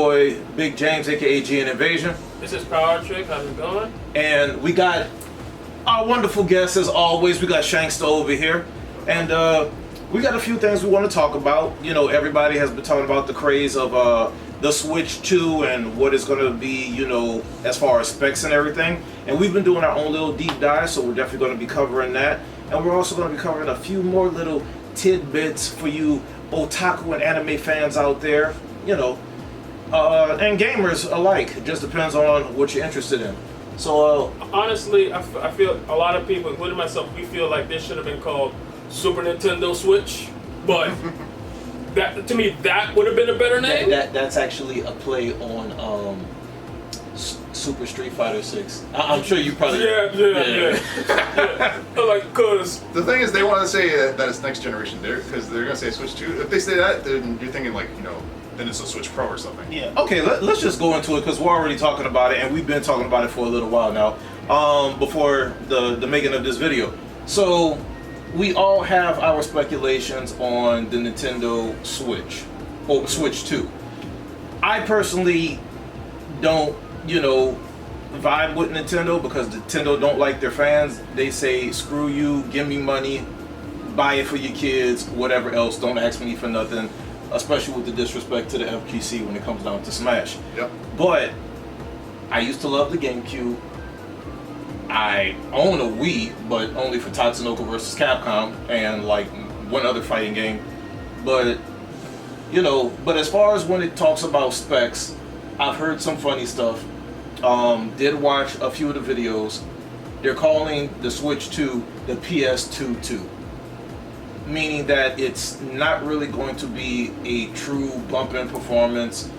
boy Big James, aka GN Invasion. This is Power Trick. How's it going? And we got our wonderful guests as always. We got Shankster over here. And we got a few things we want to talk about. You know, everybody has been talking about the craze of the Switch 2 and what it's going to be, you know, as far as specs and everything. And we've been doing our own little deep dive, so we're definitely going to be covering that. And we're also going to be covering a few more little tidbits for you otaku and anime fans out there, you know, and gamers alike. It just depends on what you're interested in. So honestly, I feel a lot of people, including myself, we feel like this should have been called Super Nintendo Switch, but that, to me, that would have been a better name. That's actually a play on Super Street Fighter 6. I'm sure you probably yeah. Like, cause the thing is, they want to say that it's next generation there because they're gonna say Switch 2. If they say that, then you're thinking like, you know, then it's a Switch Pro or something. Yeah. Okay. Let's just go into it because we're already talking about it, and we've been talking about it for a little while now. Before the making of this video, so we all have our speculations on the Nintendo Switch or Switch 2. I personally don't, you know, vibe with Nintendo because Nintendo don't like their fans. They say, screw you, give me money, buy it for your kids, whatever else, don't ask me for nothing, especially with the disrespect to the FGC when it comes down to Smash. Yep. But I used to love the GameCube. I own a Wii, but only for Tatsunoko vs. Capcom and like one other fighting game. But, you know, but as far as when it talks about specs, I've heard some funny stuff. Did watch a few of the videos. They're calling the Switch 2 the PS2 2. Meaning that it's not really going to be a true bump-in performance.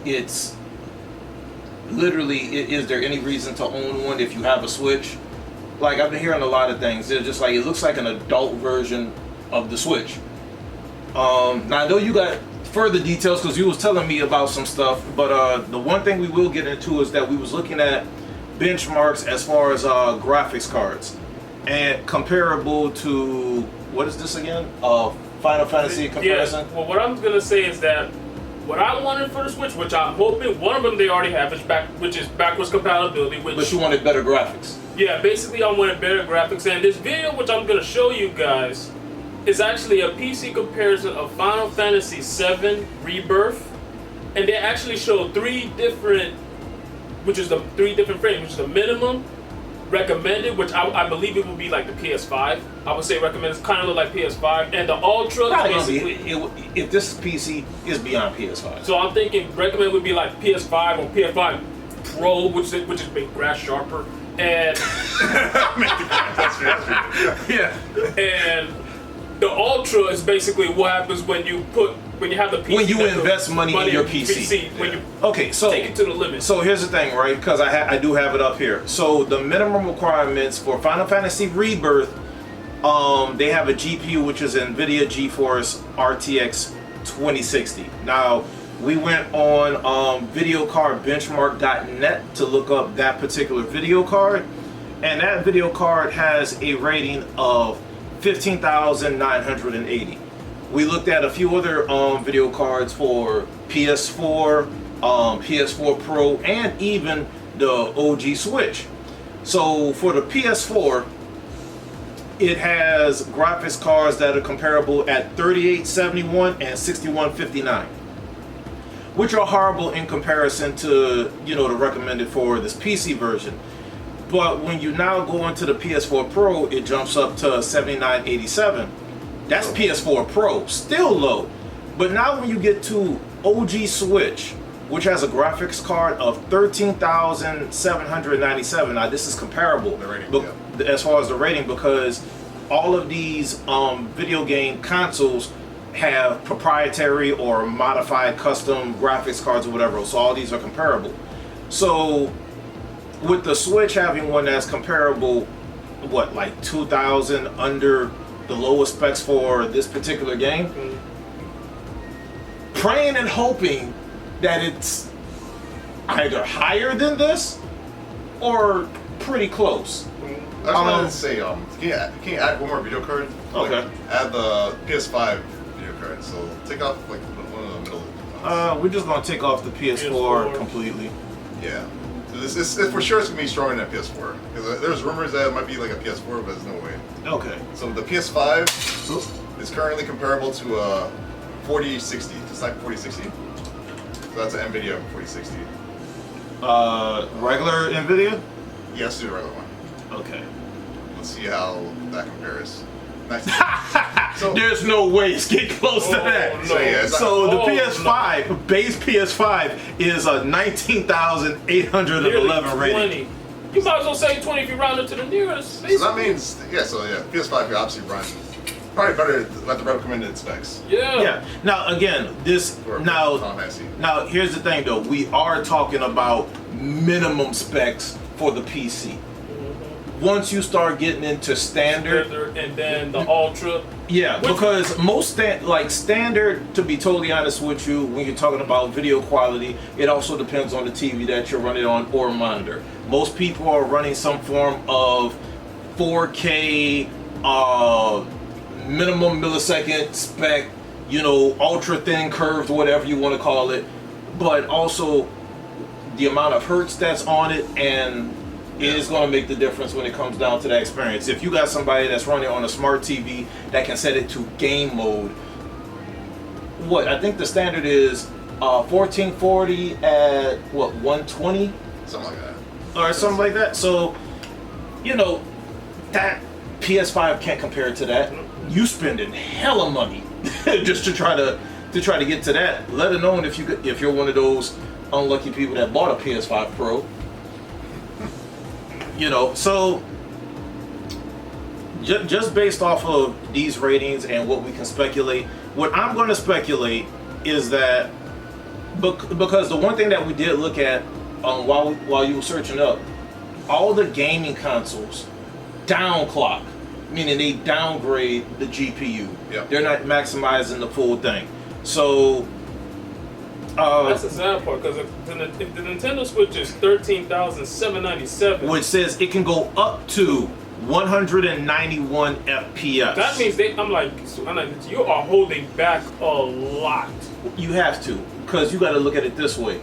It's literally, is there any reason to own one if you have a Switch? Like, I've been hearing a lot of things. They're just like, it looks like an adult version of the Switch. Now I know you got further details because you was telling me about some stuff, but the one thing we will get into is that we was looking at benchmarks as far as graphics cards and comparable to, what is this again? Final Fantasy comparison? Yeah, well, what I'm gonna say is that what I wanted for the Switch, which I'm hoping one of them they already have, which is backwards compatibility. But you wanted better graphics. Yeah, basically I wanted better graphics, and this video, which I'm gonna show you guys, is actually a PC comparison of Final Fantasy VII Rebirth, and they actually show three different frames, which is the minimum, recommended, which I believe it would be like the PS5. I would say recommended, it's kind of look like PS5, and the Ultra basically. If this PC is beyond PS5. So I'm thinking recommended would be like PS5 or PS5 Pro, which is big grass sharper, and Yeah. and the Ultra is basically what happens when you have the PC. When you invest money in your PC. When you okay, so take it to the limit. So here's the thing, right? Because I do have it up here. So the minimum requirements for Final Fantasy Rebirth, they have a GPU which is NVIDIA GeForce RTX 2060. Now we went on videocardbenchmark.net to look up that particular video card, and that video card has a rating of 15,980. We looked at a few other video cards for PS4, PS4 Pro, and even the OG Switch. So for the PS4, it has graphics cards that are comparable at 3871 and 6159, which are horrible in comparison to, you know, the recommended for this PC version. But when you now go into the PS4 Pro, it jumps up to 7987. That's PS4 Pro, still low. But now when you get to OG Switch, which has a graphics card of 13,797, now this is comparable as far as the rating, because all of these video game consoles have proprietary or modified custom graphics cards or whatever, so all these are comparable. So with the Switch having one that's comparable, what, like 2,000 under the lowest specs for this particular game, praying and hoping that it's either higher than this or pretty close. I just wanted to say, can you add one more video card? Okay. Like, add the PS5 video card. So take off like one of the middle We're just gonna take off the PS4 completely. Yeah. So this for sure it's gonna be stronger than a PS4. Because there's rumors that it might be like a PS4, but there's no way. Okay. So the PS5 is currently comparable to a 4060, just like 4060. So that's an NVIDIA 4060. Regular NVIDIA? Yeah, let's do the regular one. Okay. Let's see how that compares. Nice. So There's no way it's getting close to that. no. So yeah, it's So the Oh, PS5, base PS5 is a 19,811 rating. 20. You might as well say 20 if you round it to the nearest. So that means, PS5 could obviously run probably better at the recommended specs. Yeah. Now again, For Final Fantasy. now here's the thing though. We are talking about minimum specs for the PC. Once you start getting into standard, And then the Ultra. yeah, Which- because most standard, to be totally honest with you, when you're talking about video quality, it also depends on the TV that you're running on or monitor. Most people are running some form of 4K, minimum millisecond spec, ultra thin curved, whatever you want to call it, but also the amount of hertz that's on it and it is going to make the difference when it comes down to that experience. If you got somebody that's running on a smart TV that can set it to game mode, I think the standard is 1440 at 120 Something like that. or something like that. So that PS5 can't compare to that. You spending hella money just to try to get to that. Let alone if you're one of those unlucky people that bought a PS5 Pro. So just based off of these ratings and what we can speculate, what I'm going to speculate is that because the one thing that we did look at while you were searching up, all the gaming consoles downclock, meaning they downgrade the GPU. Yep. They're not maximizing the full thing. So That's the sad part, because if the Nintendo Switch is $13,797. which says it can go up to 191 FPS. That means you are holding back a lot. You have to, because you got to look at it this way: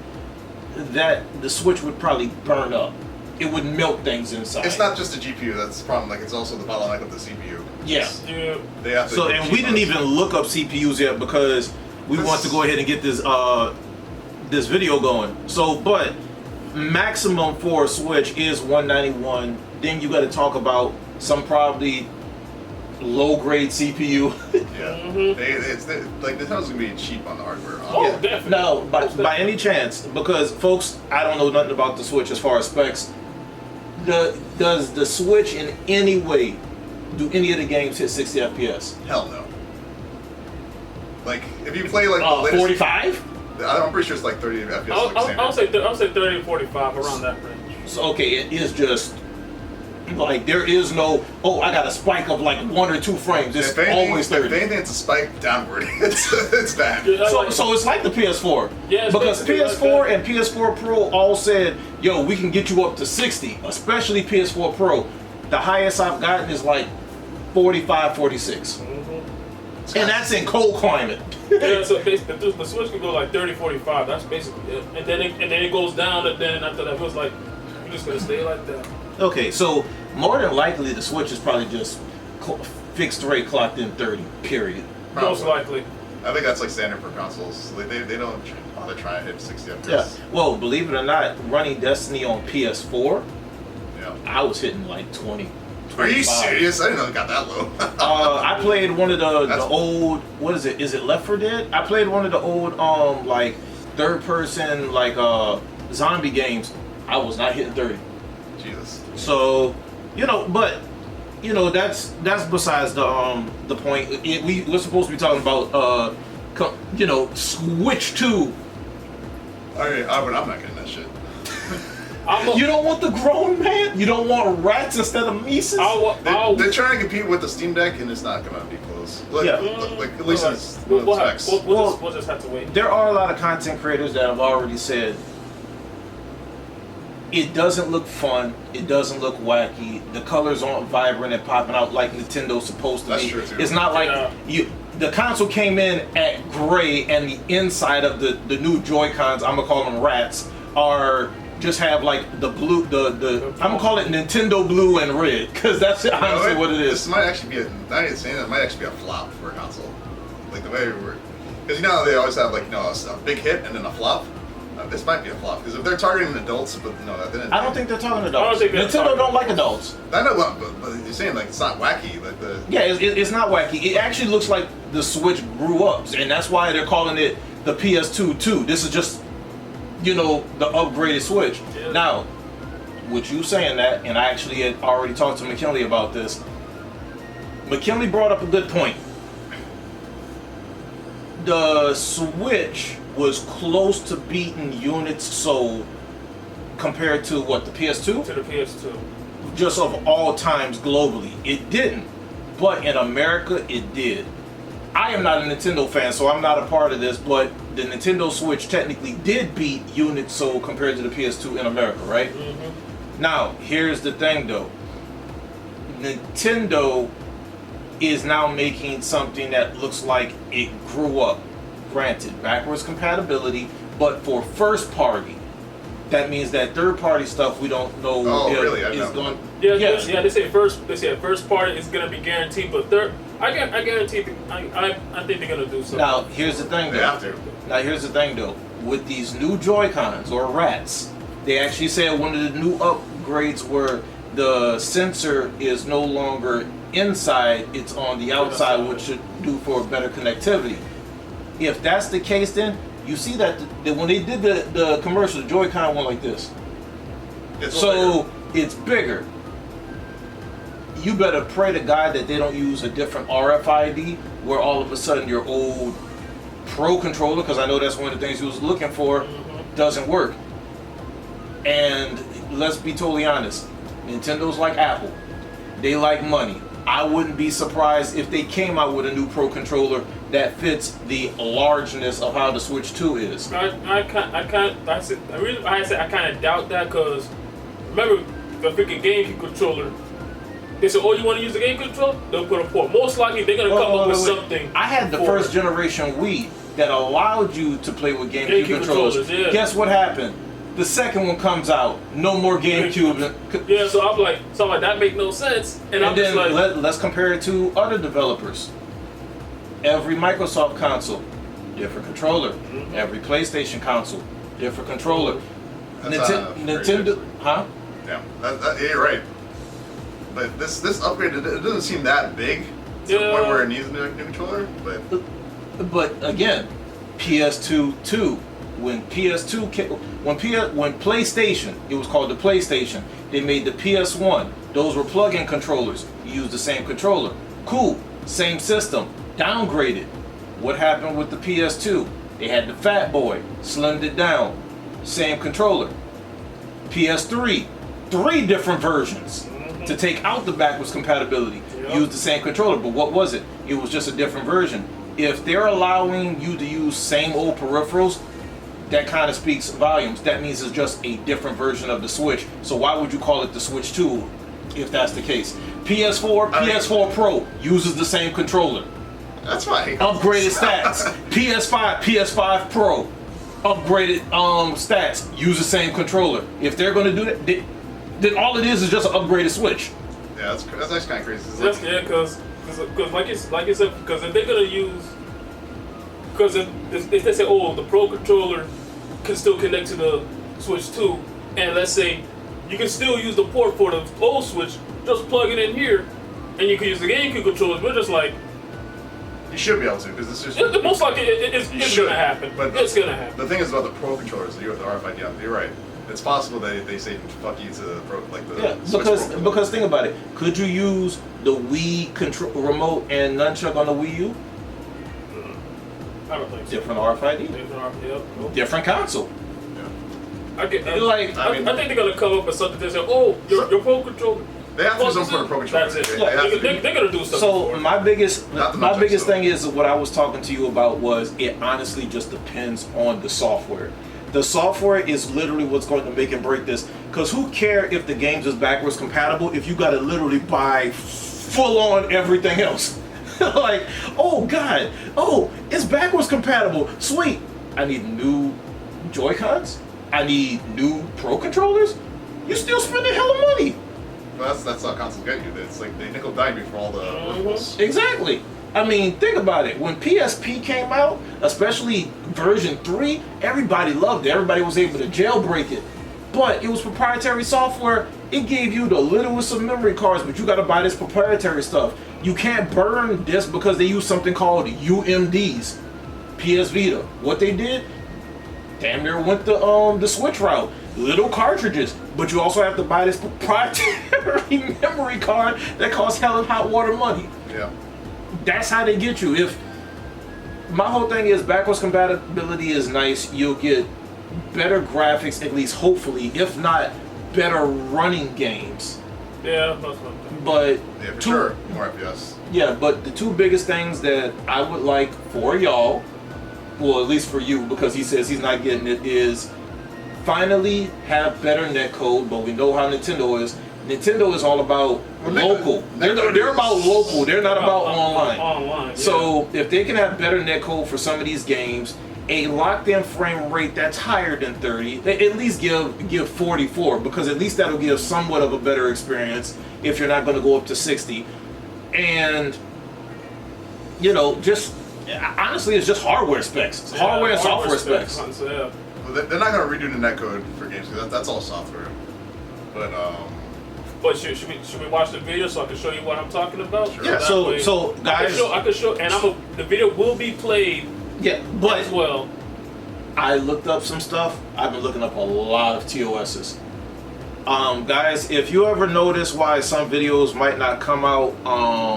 that the Switch would probably burn up. It would melt things inside. It's not just the GPU that's the problem. Like it's also the bottleneck of the CPU. Yeah. Yeah. They have to. So, and we didn't even look up CPUs yet because we want to go ahead and get this this video going. So, but maximum for a Switch is 191. Then you got to talk about some probably low grade CPU. Yeah. Nintendo's gonna be cheap on the hardware. Oh, definitely. Now, by Most definitely. any chance, because folks, I don't know nothing about the Switch as far as specs. Does the Switch in any way do any of the games hit 60 FPS? Hell no. Like if you play like the latest, 45? I'm pretty sure it's like 30 FPS. I'll say 30 to 45, around that range. So okay, it is just like there is no I got a spike of like 1 or 2 frames. It's always 30. If anything, it's a spike downward. it's bad. Yeah, So it's like the PS4. Yeah, it's because basically like PS4 that. and PS4 Pro all said, yo, we can get you up to 60, especially PS4 Pro. The highest I've gotten is like 45, 46. And that's in cold climate. Yeah, so basically, the Switch can go like 30, 45. That's basically it. And then it goes down, and then after that, it was like, you're just gonna stay like that. Okay, so more than likely the Switch is probably just fixed rate clocked in 30, period. Most likely. I think that's like standard for consoles. They don't bother trying to hit 60 FPS. Yeah. Well, believe it or not, running Destiny on PS4, Yeah. I was hitting like 20. Are you 25. serious? I didn't know it got that low. I played one of the That's- old, what is it? Is it Left 4 Dead? I played one of the old like third person like zombie games. I was not hitting 30. Jesus. So, but that's besides the point. We're supposed to be talking about Switch 2. I'm not getting that shit. You don't want the grown man? You don't want rats instead of Mises? They're trying to compete with the Steam Deck, and it's not gonna be close. Like, Yeah. like at least it's We'll specs. we'll just have to wait. There are a lot of content creators that have already said it doesn't look fun, it doesn't look wacky, the colors aren't vibrant and popping out like Nintendo's supposed to That's be. true, too. It's not like Yeah. the console came in at gray, and the inside of the new Joy-Cons, I'm gonna call them rats, are just have like the blue, I'm gonna call it Nintendo blue and red, because that's honestly what it This is. might actually be not even saying that, it might actually be a flop for a console. Like the way we were, because you know how they always have like a big hit and then a flop. This might be a flop because if they're targeting adults, but no, that didn't. I don't think they're talking adults. I don't think they're Nintendo don't talking like adults. I know, but you're saying like it's not wacky, like the. Yeah, it's not wacky. It actually looks like the Switch grew up, and that's why they're calling it the PS2 too. This is just, the upgraded Switch. Yeah. Now, with you saying that, and I actually had already talked to McKinley about this, McKinley brought up a good point. The Switch was close to beating units sold compared to what, the PS2? To the PS2. Just of all times globally. It didn't. But in America, it did. I am not a Nintendo fan, so I'm not a part of this, but the Nintendo Switch technically did beat units sold compared to the PS2 in America, right? Mm-hmm. Now, here's the thing though. Nintendo is now making something that looks like it grew up. Granted, backwards compatibility, but for first party. That means that third party stuff we don't know Oh, if really? I is know. going. Yeah, they say first party is gonna be guaranteed, but third, I guarantee. I think they're gonna do something. Now, here's the thing They though. have to. Now, here's the thing though. With these new Joy-Cons or rats, they actually said one of the new upgrades were the sensor is no longer inside, it's on the outside, which should do for better connectivity. If that's the case, then you see that when they did the commercial, the Joy-Con went like this. So it's bigger. You better pray to God that they don't use a different RFID, where all of a sudden your old Pro controller, because I know that's one of the things he was looking for, doesn't work. And let's be totally honest, Nintendo's like Apple. They like money. I wouldn't be surprised if they came out with a new Pro controller that fits the largeness of how the Switch 2 is. I kind of doubt that, because remember the freaking GameCube controller. They said, "Oh, you want to use the GameCube controller? They'll put a port." Most likely, they're gonna come up with something. I had the for first it. generation Wii that allowed you to play with GameCube controllers. Yeah. Guess what happened? The second one comes out, no more GameCube. Yeah, so I'm like, that make no sense. And I'm then just like, let's compare it to other developers. Every Microsoft console, different controller. Mm-hmm. Every PlayStation console, different controller. That's, Nintendo, huh? Yeah, yeah, you're right. But this upgrade, it doesn't seem that big to the point where it needs a new controller. But again, PS2 2. When PlayStation, it was called the PlayStation. They made the PS1. Those were plug-in controllers. You use the same controller. Cool, same system. Downgraded. What happened with the PS2? They had the Fat Boy, slimmed it down. Same controller. PS3, 3 different versions to take out the backwards compatibility. Yep. Use the same controller, but what was it? It was just a different version. If they're allowing you to use same old peripherals, that kind of speaks volumes. That means it's just a different version of the Switch. So why would you call it the Switch 2 if that's the case? PS4 Pro uses the same controller. That's fine. Upgraded stats. PS5 Pro, upgraded stats, use the same controller. If they're going to do that, then all it is just an upgraded Switch. Yeah, that's actually kind of crazy. That's, yeah, because like you said, because if they're gonna use, because if they say, oh, the Pro controller can still connect to the Switch 2, and let's say you can still use the port for the old Switch, just plug it in here, and you can use the GameCube controllers. We're just like, You should be able to, because it's just. most likely it's gonna happen. But It's gonna happen. The thing is about the Pro controllers, you're with the RFID. Yeah, you're right. It's possible that they say fuck you to the Pro, like the. Yeah, Switch Pro. because think about it. Could you use the Wii control remote and nunchuck on the Wii U? I don't think so. Different RFID, Yep. Nope. different console. Yeah. I think I mean- they're gonna come up with something that say, oh, your Pro controller. They have to do something for the Pro controller. That's it. They have to do- They're gonna do something. So for it. my biggest Not the my nunchucks, biggest though. thing is what I was talking to you about was it honestly just depends on the software. The software is literally what's going to make and break this. Because who care if the games is backwards compatible if you got to literally buy full on everything else? Like, oh god, oh, it's backwards compatible. Sweet. I need new Joy-Cons. I need new Pro controllers. You still spending hella money. Well, that's how consoles get you. It's like they nickel dime you for all the peripherals. Exactly. I mean, think about it. When PSP came out, especially version 3, everybody loved it. Everybody was able to jailbreak it. But it was proprietary software. It gave you the littlest of memory cards, but you got to buy this proprietary stuff. You can't burn this because they use something called UMDs. PS Vita. What they did, damn near went the Switch route. Little cartridges, but you also have to buy this proprietary memory card that costs hell of hot water money. Yeah. That's how they get you. If my whole thing is backwards compatibility is nice, you'll get better graphics, at least hopefully, if not better running games. Yeah, that's what I'm thinking. But Yeah, for sure. More FPS. yeah, but the two biggest things that I would like for y'all, well, at least for you, because he says he's not getting it, is finally have better netcode. But we know how Nintendo is. Nintendo is all about local. They're about local. They're not about online. Online. Yeah. So if they can have better netcode for some of these games, a locked-in frame rate that's higher than 30, they at least give 44, because at least that'll give somewhat of a better experience if you're not going to go up to 60. And you know, just honestly, it's just hardware specs. It's hardware and software specs. Yeah. Well, they're not going to redo the netcode for games because that's all software. But should we watch the video so I can show you what I'm talking about? Sure. Yeah. That So way- guys, I can show, and the video will be played yeah, but as well. I looked up some stuff. I've been looking up a lot of TOSs. Guys, if you ever notice why some videos might not come out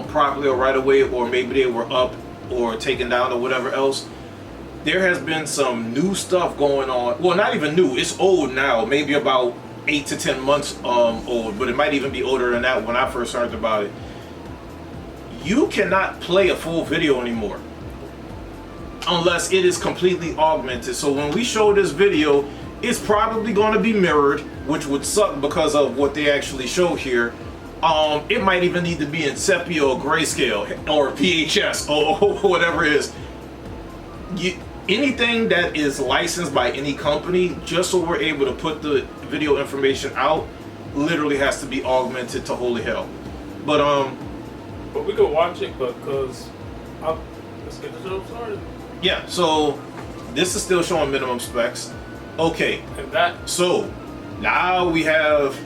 properly or right away, or maybe they were up or taken down or whatever else, there has been some new stuff going on. Well, not even new. It's old now. Maybe about 8 to 10 months old, but it might even be older than that when I first heard about it. You cannot play a full video anymore unless it is completely augmented. So when we show this video, it's probably going to be mirrored, which would suck because of what they actually show here. It might even need to be in sepia or grayscale or PHS or whatever it is. Anything that is licensed by any company, just so we're able to put the video information out, literally has to be augmented to holy hell. But we could watch it, because let's get the show started. yeah, so this is still showing minimum specs. Okay, And that so now we have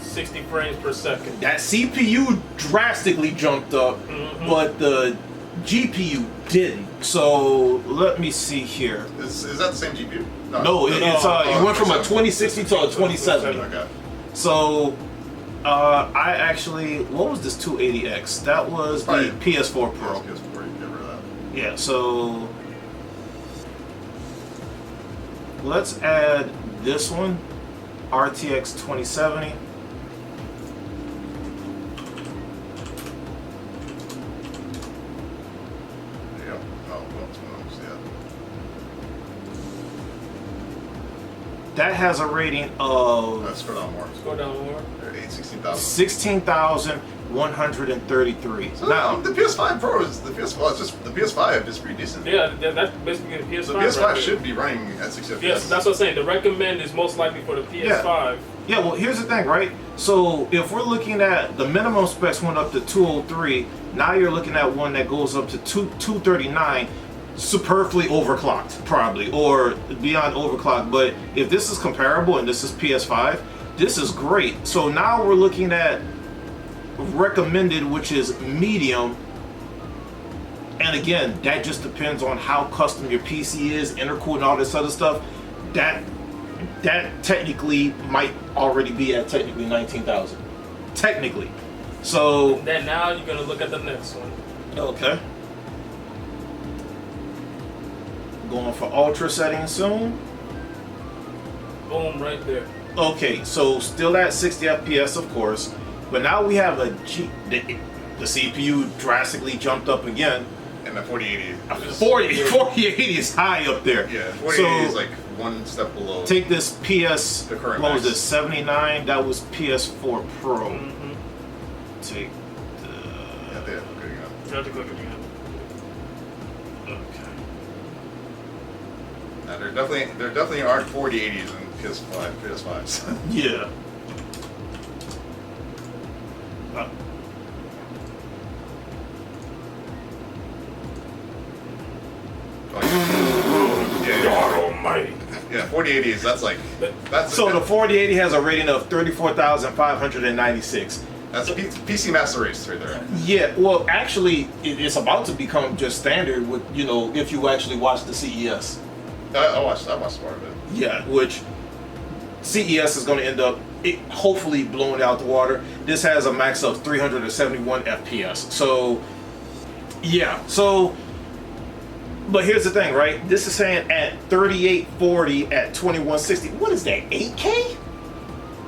60 frames per second. that CPU drastically jumped up, but the GPU didn't. So let me see here. Is that the same GPU? No, it went from a 2060 to a 2070. Okay. So I actually, what was this 280X? That was the Probably PS4 Pro. PS4, you get rid of that. Yeah, so let's add this one, RTX 2070. There you go. Oh, well, it's one of those, yeah. That has a rating of Let's scroll down more. Go down more. 16,000. 16,133. So Now, the PS5 Pro is the PS5. It's just the PS5 is pretty decent. Yeah, that's basically the PS5. So the PS5 right should be running at 60 FPS. Yes, that's what I'm saying. The recommend is most likely for the PS5. yeah, well, here's the thing, right? So if we're looking at the minimum specs went up to 203, now you're looking at one that goes up to 239, superfluously overclocked, probably, or beyond overclocked. But if this is comparable and this is PS5, this is great. So now we're looking at recommended, which is medium. And again, that just depends on how custom your PC is, intercooled and all this other stuff. That technically might already be at technically 19,000. Technically. So Then now you're gonna look at the next one. okay. Going for ultra settings soon. Boom, right there. Okay, so still at 60 FPS, of course, but now we have the CPU drastically jumped up again. And the 4080 is 4080 is high up there. Yeah, 4080 is So like one step below. take this PS. The current what was max. this? 79. That was PS4 Pro. Mm-hmm. Take the. Yeah, there. Okay, yeah. You have to click it again. There definitely aren't 4080s in PS5s. Yeah. God Almighty. Yeah, 4080s. That's So the 4080 has a rating of 34,596. That's a PC Master Race right there. Yeah, well, actually, it's about to become just standard with, if you actually watch the CES. I watched part of it. Yeah, which CES is going to end up hopefully blowing out the water. This has a max of 371 FPS. So, yeah. So, but here's the thing, right? This is saying at 3840 at 2160. What is that, 8K?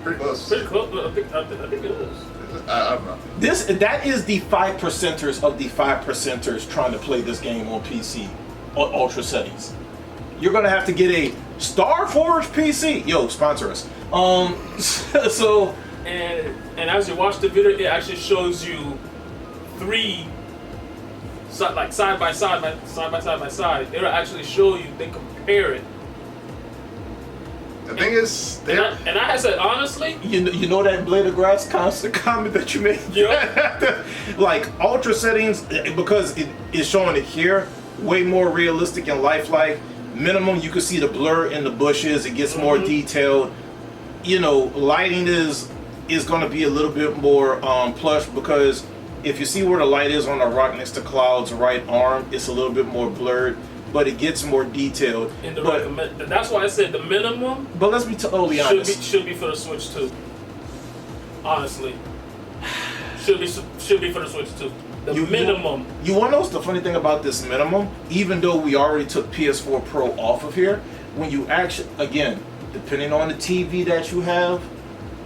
Pretty close. Pretty close. I think it is. I don't know. That is the 5%ers of the 5%ers trying to play this game on PC on ultra settings. You're gonna have to get a Starforge PC. Yo, sponsor us. So and as you watch the video, it actually shows you three side by side. It'll actually show you. They compare it. The thing is, And I had said honestly, you know that Blade of Grass constant comment that you made? Yeah. Like ultra settings, because it is showing it here, way more realistic and lifelike. Minimum, you can see the blur in the bushes. It gets more detailed. Lighting is going to be a little bit more plush, because if you see where the light is on the rock next to Cloud's right arm, it's a little bit more blurred, but it gets more detailed. That's why I said the minimum. But let's be totally honest. Should be for the Switch 2. Honestly, should be for the Switch 2. The minimum. You want to know what's the funny thing about this minimum? Even though we already took PS4 Pro off of here, when you actually, again, depending on the TV that you have,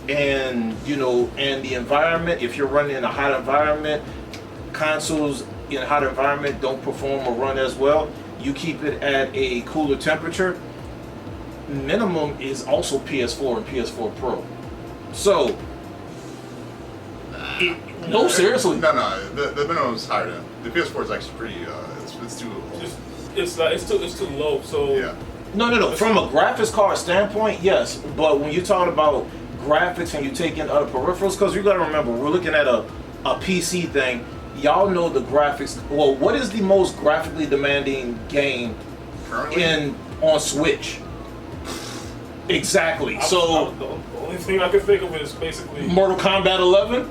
and and the environment, if you're running in a hot environment, consoles in a hot environment don't perform or run as well. You keep it at a cooler temperature. Minimum is also PS4 and PS4 Pro. So, no, seriously. No. The minimum is higher than the PS4 is actually pretty. It's too low. It's too low. So Yeah. No. From a graphics card standpoint, yes. But when you're talking about graphics and you take in other peripherals, because you got to remember, we're looking at a PC thing. Y'all know the graphics. Well, what is the most graphically demanding game Currently? on Switch? Exactly. So the only thing I can think of is basically Mortal Kombat 11.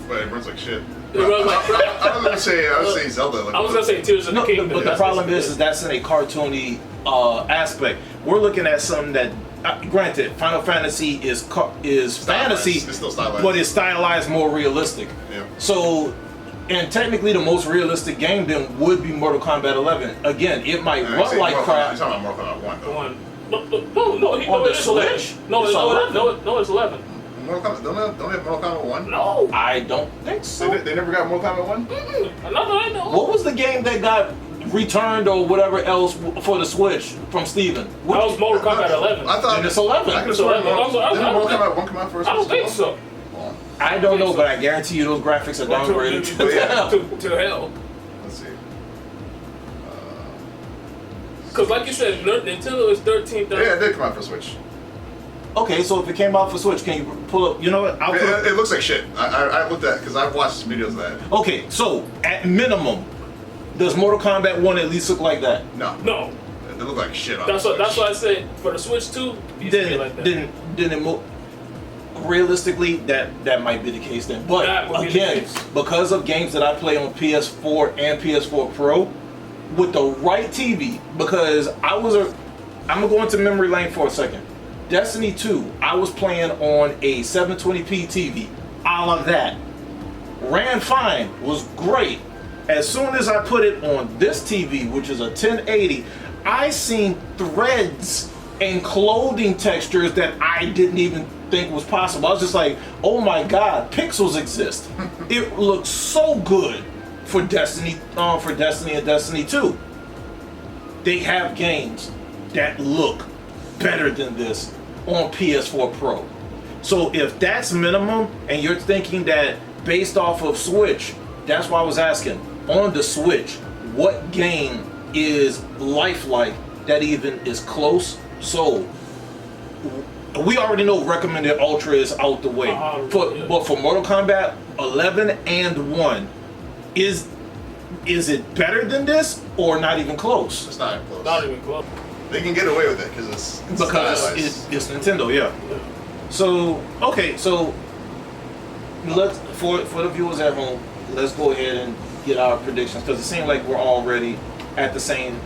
But it runs like shit. It runs like crap. I was gonna say Zelda. I was gonna say Tears of the Kingdom. But the problem is that's in a cartoony aspect. We're looking at something that, granted, Final Fantasy is fantasy, It's still stylized. but it's stylized more realistic. Yeah. So, and technically, the most realistic game then would be Mortal Kombat 11. Again, it might run like crap. You're talking about Mortal Kombat 1 though. One. No, On the it's 11. Switch? No, It's 11. No, it's 11. Mortal Kombat, don't they have Mortal Kombat 1? No. I don't think so. They never got Mortal Kombat 1? Not that I know. What was the game that got returned or whatever else for the Switch from Steven? That was Mortal Kombat 11. I thought Then it's 11. I could have It's sworn 11. Mortal I don't Kombat 1 come out first. I don't think so. Hold on. I don't know, but I guarantee you those graphics are downgraded to hell. To hell. Let's see. Because like you said, Nintendo is 13. Yeah, it did come out for Switch. Okay, so if it came out for Switch, can you pull up? You know what? I'll put up. It looks like shit. I looked at it because I've watched videos of that. Okay, so at minimum, does Mortal Kombat 1 at least look like that? No. No. They look like shit on That's the why Switch. I said for the Switch 2, it used to be like that. Then realistically, that might be the case then. But That would be the again, case. because of games that I play on PS4 and PS4 Pro, with the right TV, because I'm gonna go into memory lane for a second. Destiny 2, I was playing on a 720p TV, all of that. Ran fine, was great. As soon as I put it on this TV, which is a 1080, I seen threads and clothing textures that I didn't even think was possible. I was just like, oh my God, pixels exist. It looks so good for Destiny and Destiny 2. They have games that look better than this on PS4 Pro. So if that's minimum and you're thinking that based off of Switch, that's why I was asking, on the Switch, what game is lifelike that even is close. So we already know recommended Ultra is out the way. But for Mortal Kombat 11 and 1, is it better than this or not even close? It's not even close. Not even close. They can get away with it because it's stylized. it's Nintendo, yeah. So okay, so let's for the viewers at home, let's go ahead and get our predictions because it seems like we're already at the same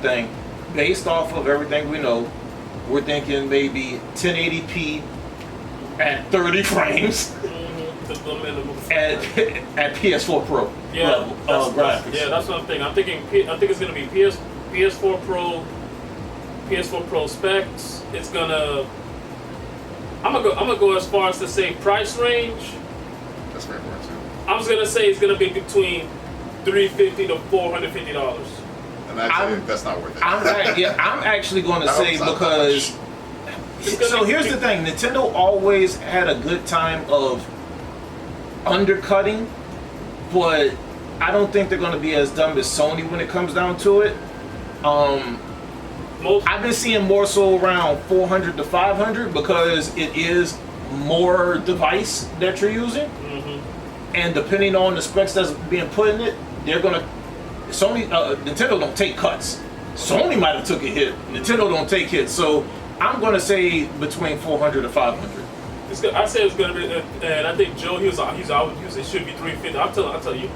thing. Based off of everything we know, we're thinking maybe 1080p at 30 frames at PS4 Pro level graphics. Yeah, that's what I'm thinking. I think it's gonna be PS4 Pro specs. It's gonna. I'm gonna go as far as to say price range. That's very important too. I was gonna say it's gonna be between $350 to $450. And actually, that's not worth it. I'm actually going to say because. So here's the thing: Nintendo always had a good time of undercutting, but I don't think they're going to be as dumb as Sony when it comes down to it. I've been seeing more so around 400 to 500 because it is more device that you're using, and depending on the specs that's being put in it, they're gonna. Nintendo don't take cuts. Sony might have took a hit. Nintendo don't take hits. So I'm gonna say between 400 to 500. I said it's gonna be, and I think Joe he's always it should be 350. I'll tell you.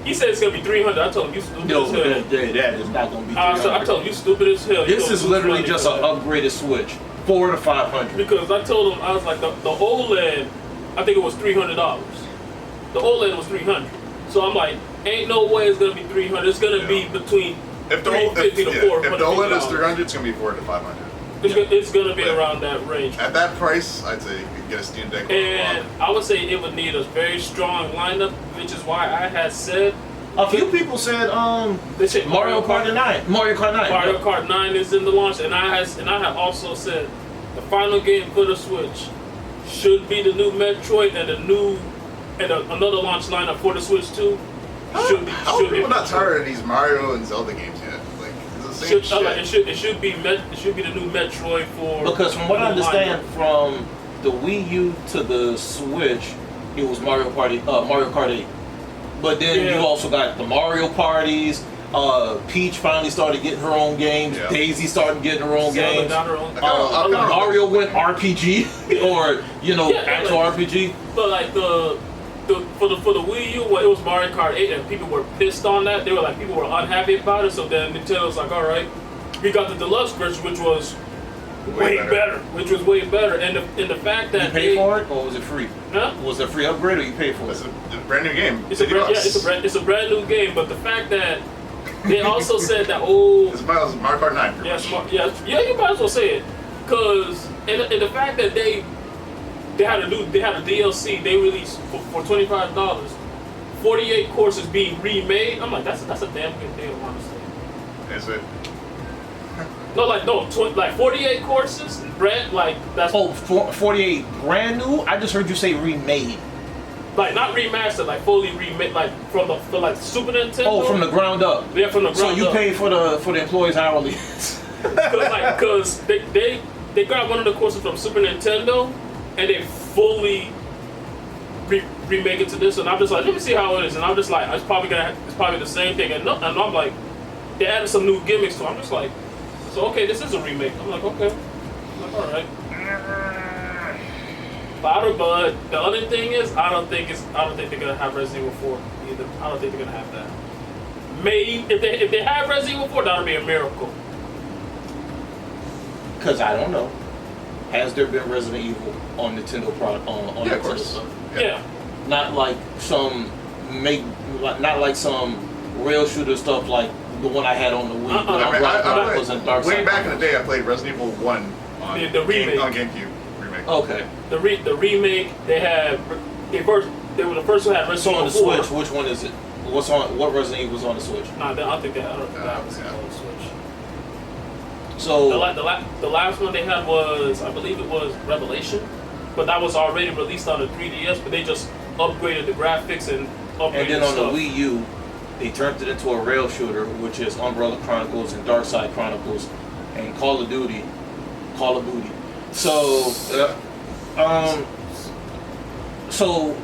He said it's gonna be 300. I told him you stupid as hell. That is not gonna be 300. I told him you stupid as hell. This is literally just an upgraded Switch, 400 to 500. Because I told him I was like the OLED, I think it was $300. The OLED was $300. So I'm like, ain't no way it's gonna be 300. It's gonna be between 350 to 400. If the OLED is 300, it's gonna be 400 to 500. It's gonna be around that range. At that price, I'd say you could get a Steam Deck. And I would say it would need a very strong lineup, which is why I had said. A few people said they said Mario Kart 9. Mario Kart 9. Mario Kart 9 is in the launch, and I had also said the final game for the Switch should be the new Metroid and another launch lineup for the Switch 2. How are people not tired of these Mario and Zelda games yet? Like it's the same shit. It should be the new Metroid for. Because from what I understand, from the Wii U to the Switch, it was Mario Kart 8. But then you also got the Mario parties. Peach finally started getting her own games. Yeah. Daisy started getting her own games. Got her own. Mario went RPG or actual RPG. But like for the Wii U, it was Mario Kart 8, and people were pissed on that. People were unhappy about it. So then Nintendo's like, all right, we got the deluxe version, which was way better. And the fact that you paid for it or was it free? Huh? Was it a free upgrade or you paid for it? It's a brand new game. It's a brand new game. But the fact that they also said that it's Mario Kart 9. You might as well say it, because and the fact that they had a DLC they released for $25, 48 courses being remade. I'm like, that's a damn good deal, honestly. Is it? No, 48 courses, that's 48 brand new. I just heard you say remade. Like not remastered, like fully remade, like from Super Nintendo. Oh, from the ground up. Yeah, from the ground up. So you pay for the employees hourly. Because they got one of the courses from Super Nintendo and they fully remake it to this, and I'm just like, let me see how it is, and I'm just like, it's probably the same thing, and I'm like, they added some new gimmicks, so I'm just like, so okay, this is a remake. I'm like, okay, all right. But the other thing is, I don't think they're gonna have Resident Evil 4 either. I don't think they're gonna have that. Maybe if they have Resident Evil 4, that'll be a miracle. Because I don't know. Has there been Resident Evil on Nintendo product on Nintendo stuff? Yeah. Not like some rail shooter stuff like the one I had on the Wii. Way back in the day, I played Resident Evil 1 on the remake on GameCube remake. Okay. The remake they were the first one that had Resident Evil on the 4. Switch. Which one is it? What Resident Evil was on the Switch? Nah, I don't think that was on the Switch. So the last one they had was, I believe it was Revelation, but that was already released on the 3DS, but they just upgraded the graphics and upgraded and then the on stuff. the Wii U, they turned it into a rail shooter, which is Umbrella Chronicles and Darkside Chronicles. and Call of Duty. So, so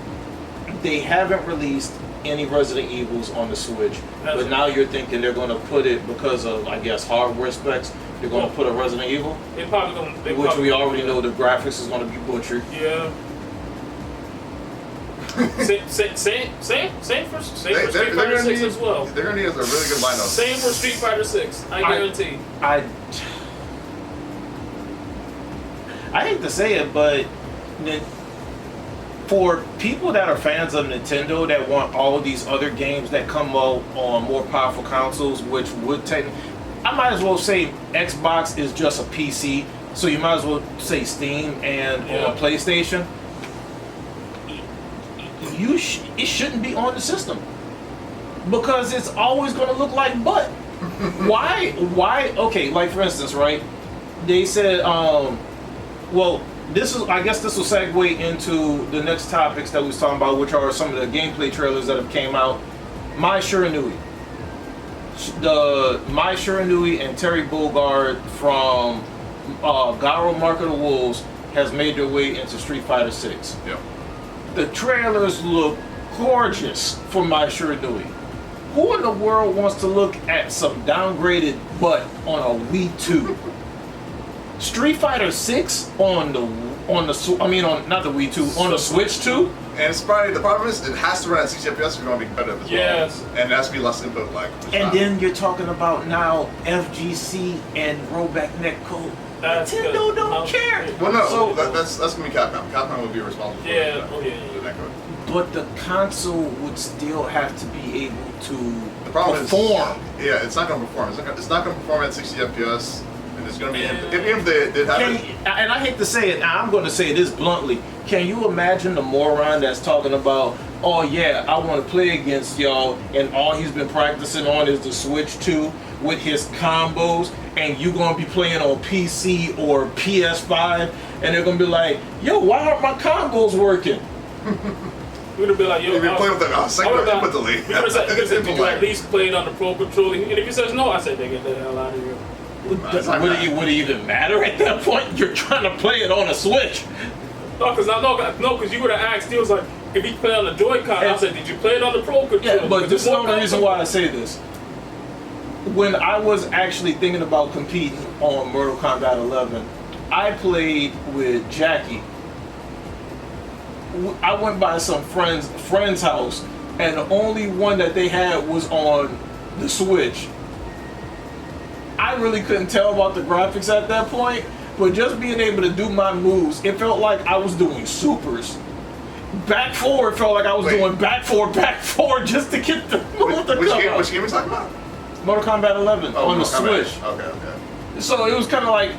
they haven't released any Resident Evils on the Switch, but now you're thinking they're going to put it because of, I guess, hardware specs. They're going to put a Resident Evil, They probably gonna. which we already know the graphics is going to be butchered. Yeah. same for Street Fighter 6 as well. They're gonna need a really good lineup. Same for Street Fighter 6. I guarantee. I hate to say it, but for people that are fans of Nintendo that want all of these other games that come out on more powerful consoles, which would take, I might as well say Xbox is just a PC, so you might as well say Steam and PlayStation. It shouldn't be on the system because it's always going to look like butt. Why? Okay, like for instance, right? They said, well, I guess this will segue into the next topics that we was talking about, which are some of the gameplay trailers that have came out. Mai Shiranui. Mai Shiranui and Terry Bogard from Garo Mark of the Wolves has made their way into Street Fighter 6. Yeah. The trailers look gorgeous for Mai Shiranui. Who in the world wants to look at some downgraded butt on a Wii 2? Street Fighter 6 on the not the Wii 2, on the Switch 2? And it's probably, the problem is it has to run at 60 FPS if you want to be competitive as Yes. well. And it has to be less input lag. And then you're talking about now FGC and rollback netcode. Nintendo don't care. Well, no, So- that's gonna be Capcom. Capcom will be responsible for Yeah. that. Oh yeah. The netcode. But the console would still have to be able to The problem perform. yeah, it's not gonna perform. It's not gonna perform at 60 FPS. And it's gonna be if they did have it. And I hate to say it, I'm going to say this bluntly. Can you imagine the moron that's talking about, oh yeah, I want to play against y'all, and all he's been practicing on is the Switch 2 with his combos, and you going to be playing on PC or PS5, and they're going to be like, yo, why aren't my combos working? We'd have been like, yo, If you play with the second input delay. You at least played on the Pro Controller. And if he says no, I said, they get the hell out of here. Would it even matter at that point? You're trying to play it on a Switch. No, because you would have asked. He was like, if he played on the Joy-Con, I said, did you play it on the Pro Controller? Yeah, but this is the only reason why I say this. When I was actually thinking about competing on Mortal Kombat 11, I played with Jackie. I went by some friend's house, and the only one that they had was on the Switch. I really couldn't tell about the graphics at that point, but just being able to do my moves, it felt like I was doing supers. Back forward felt like I was doing back forward just to get the move to come out. Which game are we talking about? Mortal Kombat 11 on the Kombat. Switch. Okay. So it was kind of like,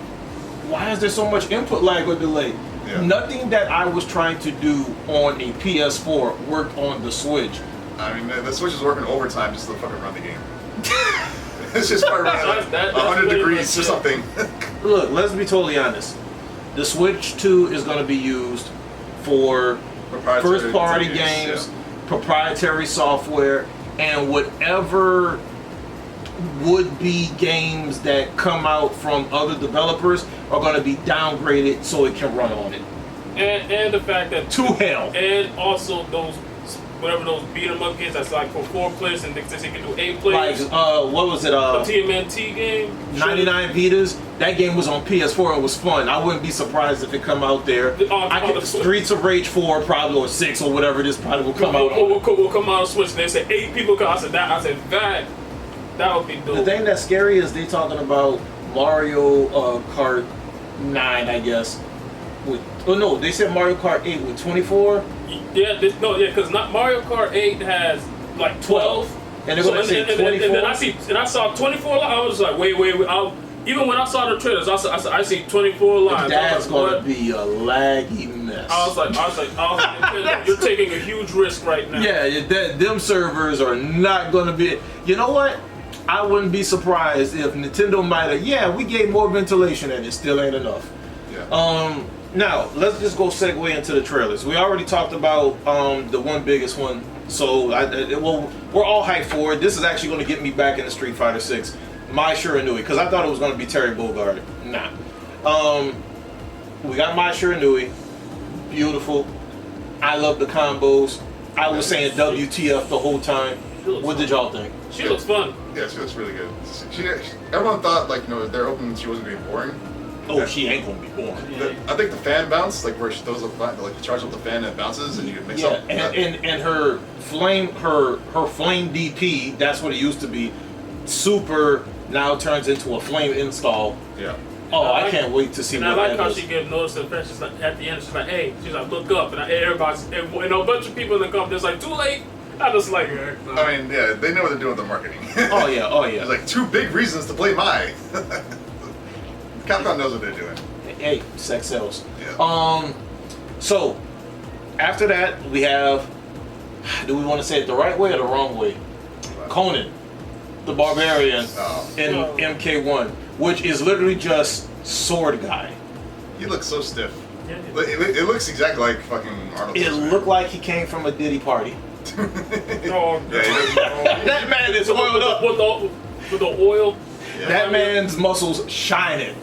why is there so much input lag or delay? Yeah. Nothing that I was trying to do on a PS4 worked on the Switch. I mean, the Switch is working overtime just to fucking run the game. It's just probably running at 100 degrees or something. Look, let's be totally honest. The Switch 2 is going to be used for first-party games, proprietary software, and whatever would-be games that come out from other developers are going to be downgraded so it can run on it. And the fact that To hell. And also those beat 'em up games that's like for 4 players and they can do 8 players. Like what was it? A TMNT game. 99 Vitas. That game was on PS4 and was fun. I wouldn't be surprised if it come out there. Streets of Rage 4 probably, or 6 or whatever this probably will come out. Will come out on Switch. They said 8 people come. I said that would be dope. The thing that's scary is they talking about Mario Kart 9, I guess. They said Mario Kart 8 with 24. Yeah, because not Mario Kart 8 has like 12. And they're going to say 24. And I saw 24 lines. I was like, wait. Even when I saw the trailers, I see 24 lines. That's going to be a laggy mess. I was like, you're taking a huge risk right now. Yeah, them servers are not going to be. You know what? I wouldn't be surprised if Nintendo might have. We gave more ventilation and it still ain't enough. Yeah. Now, let's just go segue into the trailers. We already talked about the one biggest one, so we're all hyped for it. This is actually going to get me back into Street Fighter 6. Mai Shiranui, because I thought it was going to be Terry Bogard. Nah. We got Mai Shiranui. Beautiful. I love the combos. I was saying WTF the whole time. What did y'all think? She looks fun. Yeah, she looks really good. Everyone thought like they're hoping she wasn't gonna be boring. Oh, she ain't gonna be born. I think the fan bounce, like where she throws up, like you charge up the fan and it bounces, and you can mix up. And her flame DP, that's what it used to be. Super now turns into a flame install. Yeah. Oh, I can't wait to see and what I like that how is. she gives notice to the friends. She's like, at the end, she's like, hey, she's like, look up. And everybody's, and a bunch of people in the company, like, too late. I just like, I mean, yeah, they know what they're doing with the marketing. Oh yeah. There's like 2 big reasons to play Mai. Capcom knows what they're doing. Hey, sex sells. Yeah. So after that we have, do we want to say it the right way or the wrong way? Conan, the Barbarian in MK1, which is literally just sword guy. He looks so stiff. It looks exactly like fucking Arnold. It looked like he came from a Diddy party. Oh, That man is oiled up. With the oil. Yeah. That man's muscles shining.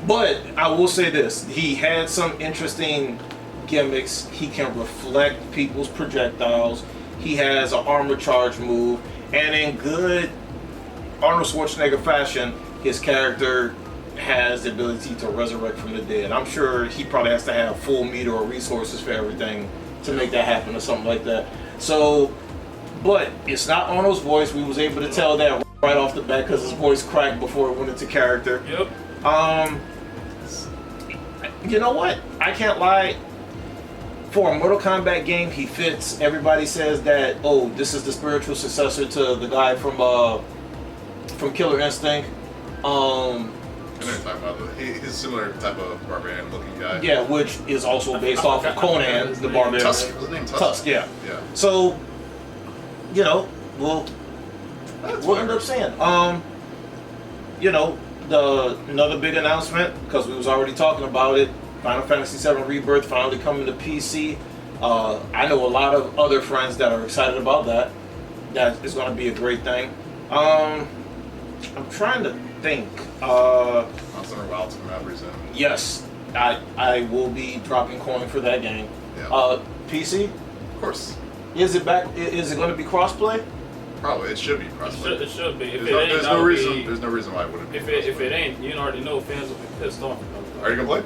But I will say this: he had some interesting gimmicks. He can reflect people's projectiles. He has an armor charge move, and in good Arnold Schwarzenegger fashion, his character has the ability to resurrect from the dead. I'm sure he probably has to have full meter or resources for everything to make that happen or something like that. So, but it's not Arnold's voice. We was able to tell that right off the bat because his voice cracked before it went into character. Yep. You know what? I can't lie. For a Mortal Kombat game, he fits. Everybody says that, oh, this is the spiritual successor to the guy from Killer Instinct. And they're talking about he's similar type of barbarian looking guy. Yeah, which is also based off of Conan, the Barbarian. Tusk. Was his name Tusk? Tusk, yeah. Yeah. So, we'll end up saying, another big announcement, because we was already talking about it. Final Fantasy VII Rebirth finally coming to PC. I know a lot of other friends that are excited about that. That is going to be a great thing. I'm trying to think. Monster Hunter Wilds coming out pretty soon. Yes, I will be dropping coin for that game. Yeah. PC? Of course. Is it back? Is it going to be crossplay? Probably. It should be crossplay. It should be. There's no reason. There's no reason why it wouldn't be. If it ain't, you already know fans will be pissed off. Are you gonna play?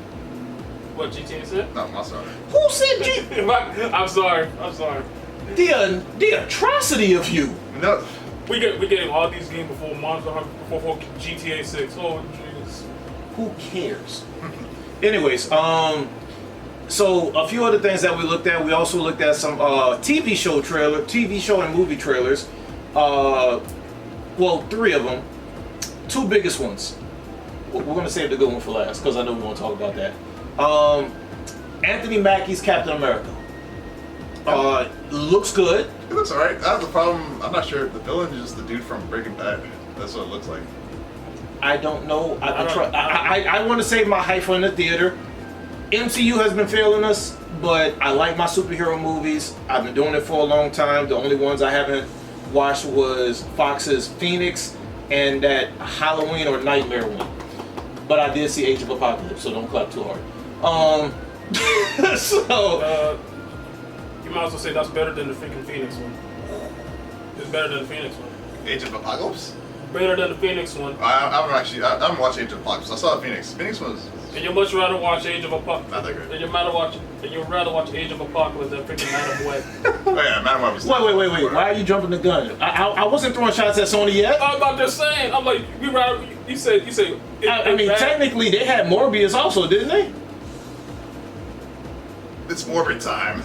What GTA said? No, Monster Hunter. Who said G? I'm sorry. The atrocity of you. No. We getting all these games before Monster Hunter, before GTA 6. Oh jeez. Who cares? Anyways, so a few other things that we looked at. We also looked at some TV show and movie trailers. Well, 3 of them. 2 biggest ones. We're gonna save the good one for last because I know we want to talk about that. Anthony Mackie's Captain America. Looks good. It looks alright. I have the problem. I'm not sure if the villain is just the dude from Breaking Bad. That's what it looks like. I don't know. I want to save my hype in the theater. MCU has been failing us, but I like my superhero movies. I've been doing it for a long time. The only ones I haven't watched was Fox's Phoenix and that Halloween or Nightmare one. But I did see Age of Apocalypse, so don't clap too hard. You might as well say that's better than the freaking Phoenix one. It's better than the Phoenix one. Age of Apocalypse? Better than the Phoenix one. I haven't watched Age of Apocalypse. I saw Phoenix. Phoenix was. And you'd much rather watch Age of Apocalypse. Not that good. And you'd rather watch Age of Apocalypse than freaking Madam Web. Oh yeah, Madam Web was. Wait. Why are you jumping the gun? I wasn't throwing shots at Sony yet. I'm just saying. I'm like, we rather. You say. I mean, technically, they had Morbius also, didn't they? It's Morbid time.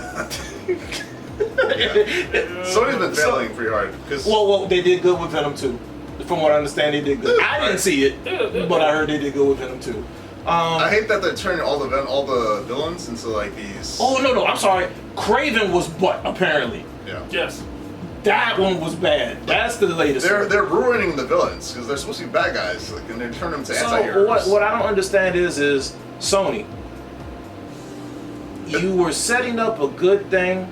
Sony's been failing pretty hard. Well, they did good with Venom 2. From what I understand, they did good. I didn't see it, but I heard they did good with Venom 2. I hate that they're turning all the villains into like these. Oh no! I'm sorry. Craven was what? Apparently. Yeah. Yes. That one was bad. That's the latest. They're ruining the villains because they're supposed to be bad guys, and they turn them to anti-heroes. What I don't understand is Sony. You were setting up a good thing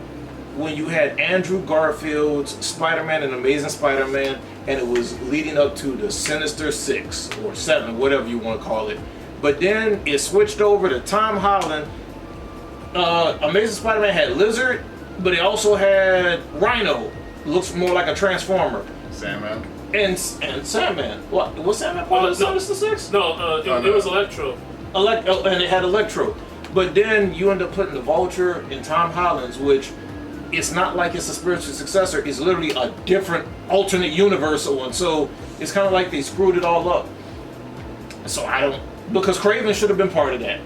when you had Andrew Garfield's Spider-Man and Amazing Spider-Man, and it was leading up to the Sinister Six or Seven, whatever you want to call it. But then it switched over to Tom Holland. Amazing Spider-Man had Lizard, but it also had Rhino. Looks more like a Transformer. Sandman. And Sandman. What was Sandman part of the Sinister Six? No, it was Electro. And it had Electro. But then you end up putting the Vulture in Tom Holland's, which it's not like it's a spiritual successor. It's literally a different alternate universe one. So it's kind of like they screwed it all up. So because Kraven should have been part of that.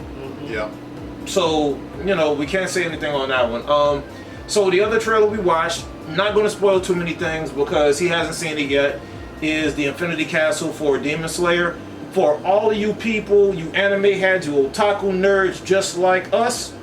Yeah. So, we can't say anything on that one. So the other trailer we watched, not going to spoil too many things because he hasn't seen it yet, is the Infinity Castle for Demon Slayer. For all of you people, you anime heads, you otaku nerds just like us,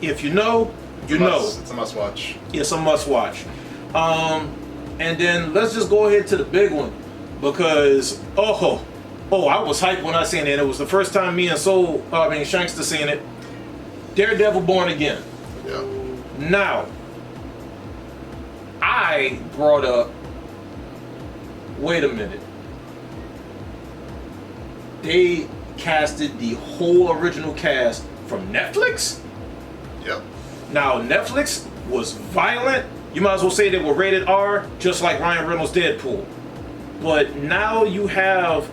if you know, you know. It's a must watch. It's a must watch. And then let's just go ahead to the big one because, I was hyped when I seen it. It was the first time me and Shankster seen it. Daredevil Born Again. Yeah. Now, I brought up, wait a minute. They casted the whole original cast from Netflix? Yep. Now, Netflix was violent. You might as well say they were rated R, just like Ryan Reynolds' Deadpool. But now you have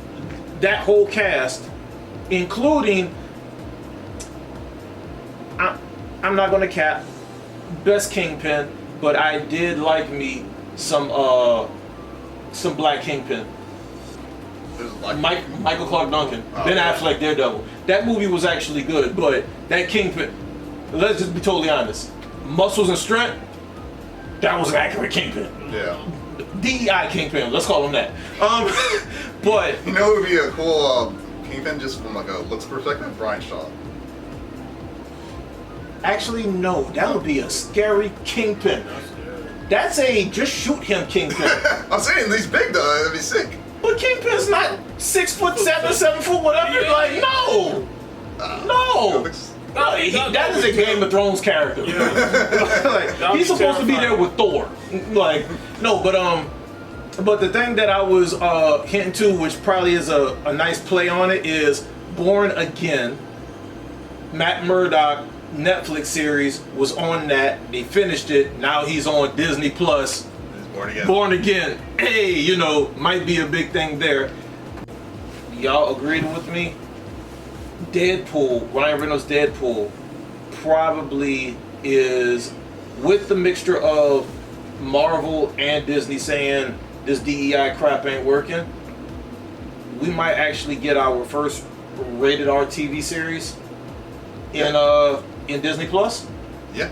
that whole cast, including, I'm not going to cap, best Kingpin, but I did like me some Black Kingpin. Michael Clark Duncan, Ben Affleck, Daredevil. That movie was actually good, but that Kingpin, let's just be totally honest, muscles and strength, that was an accurate Kingpin. Yeah. DEI Kingpin, let's call him that. But it would be a cool Kingpin just from like a looks perspective? Brian Shaw. Actually, no, that would be a scary Kingpin. That's a just shoot him Kingpin. I'm saying he's big though, that'd be sick. But Kingpin's not 6'7", 7 foot, whatever. Yeah. Like, no. That is a Game of Thrones character. Yeah. He's supposed to be there with Thor. But the thing that I was hinting to, which probably is a nice play on it, is Born Again. Matt Murdock Netflix series was on that. They finished it. Now he's on Disney Plus. Born Again. Hey, might be a big thing there. Y'all agreed with me? Deadpool, Ryan Reynolds' Deadpool, probably is, with the mixture of Marvel and Disney saying this DEI crap ain't working, we might actually get our first rated R TV series in Disney Plus. Yep.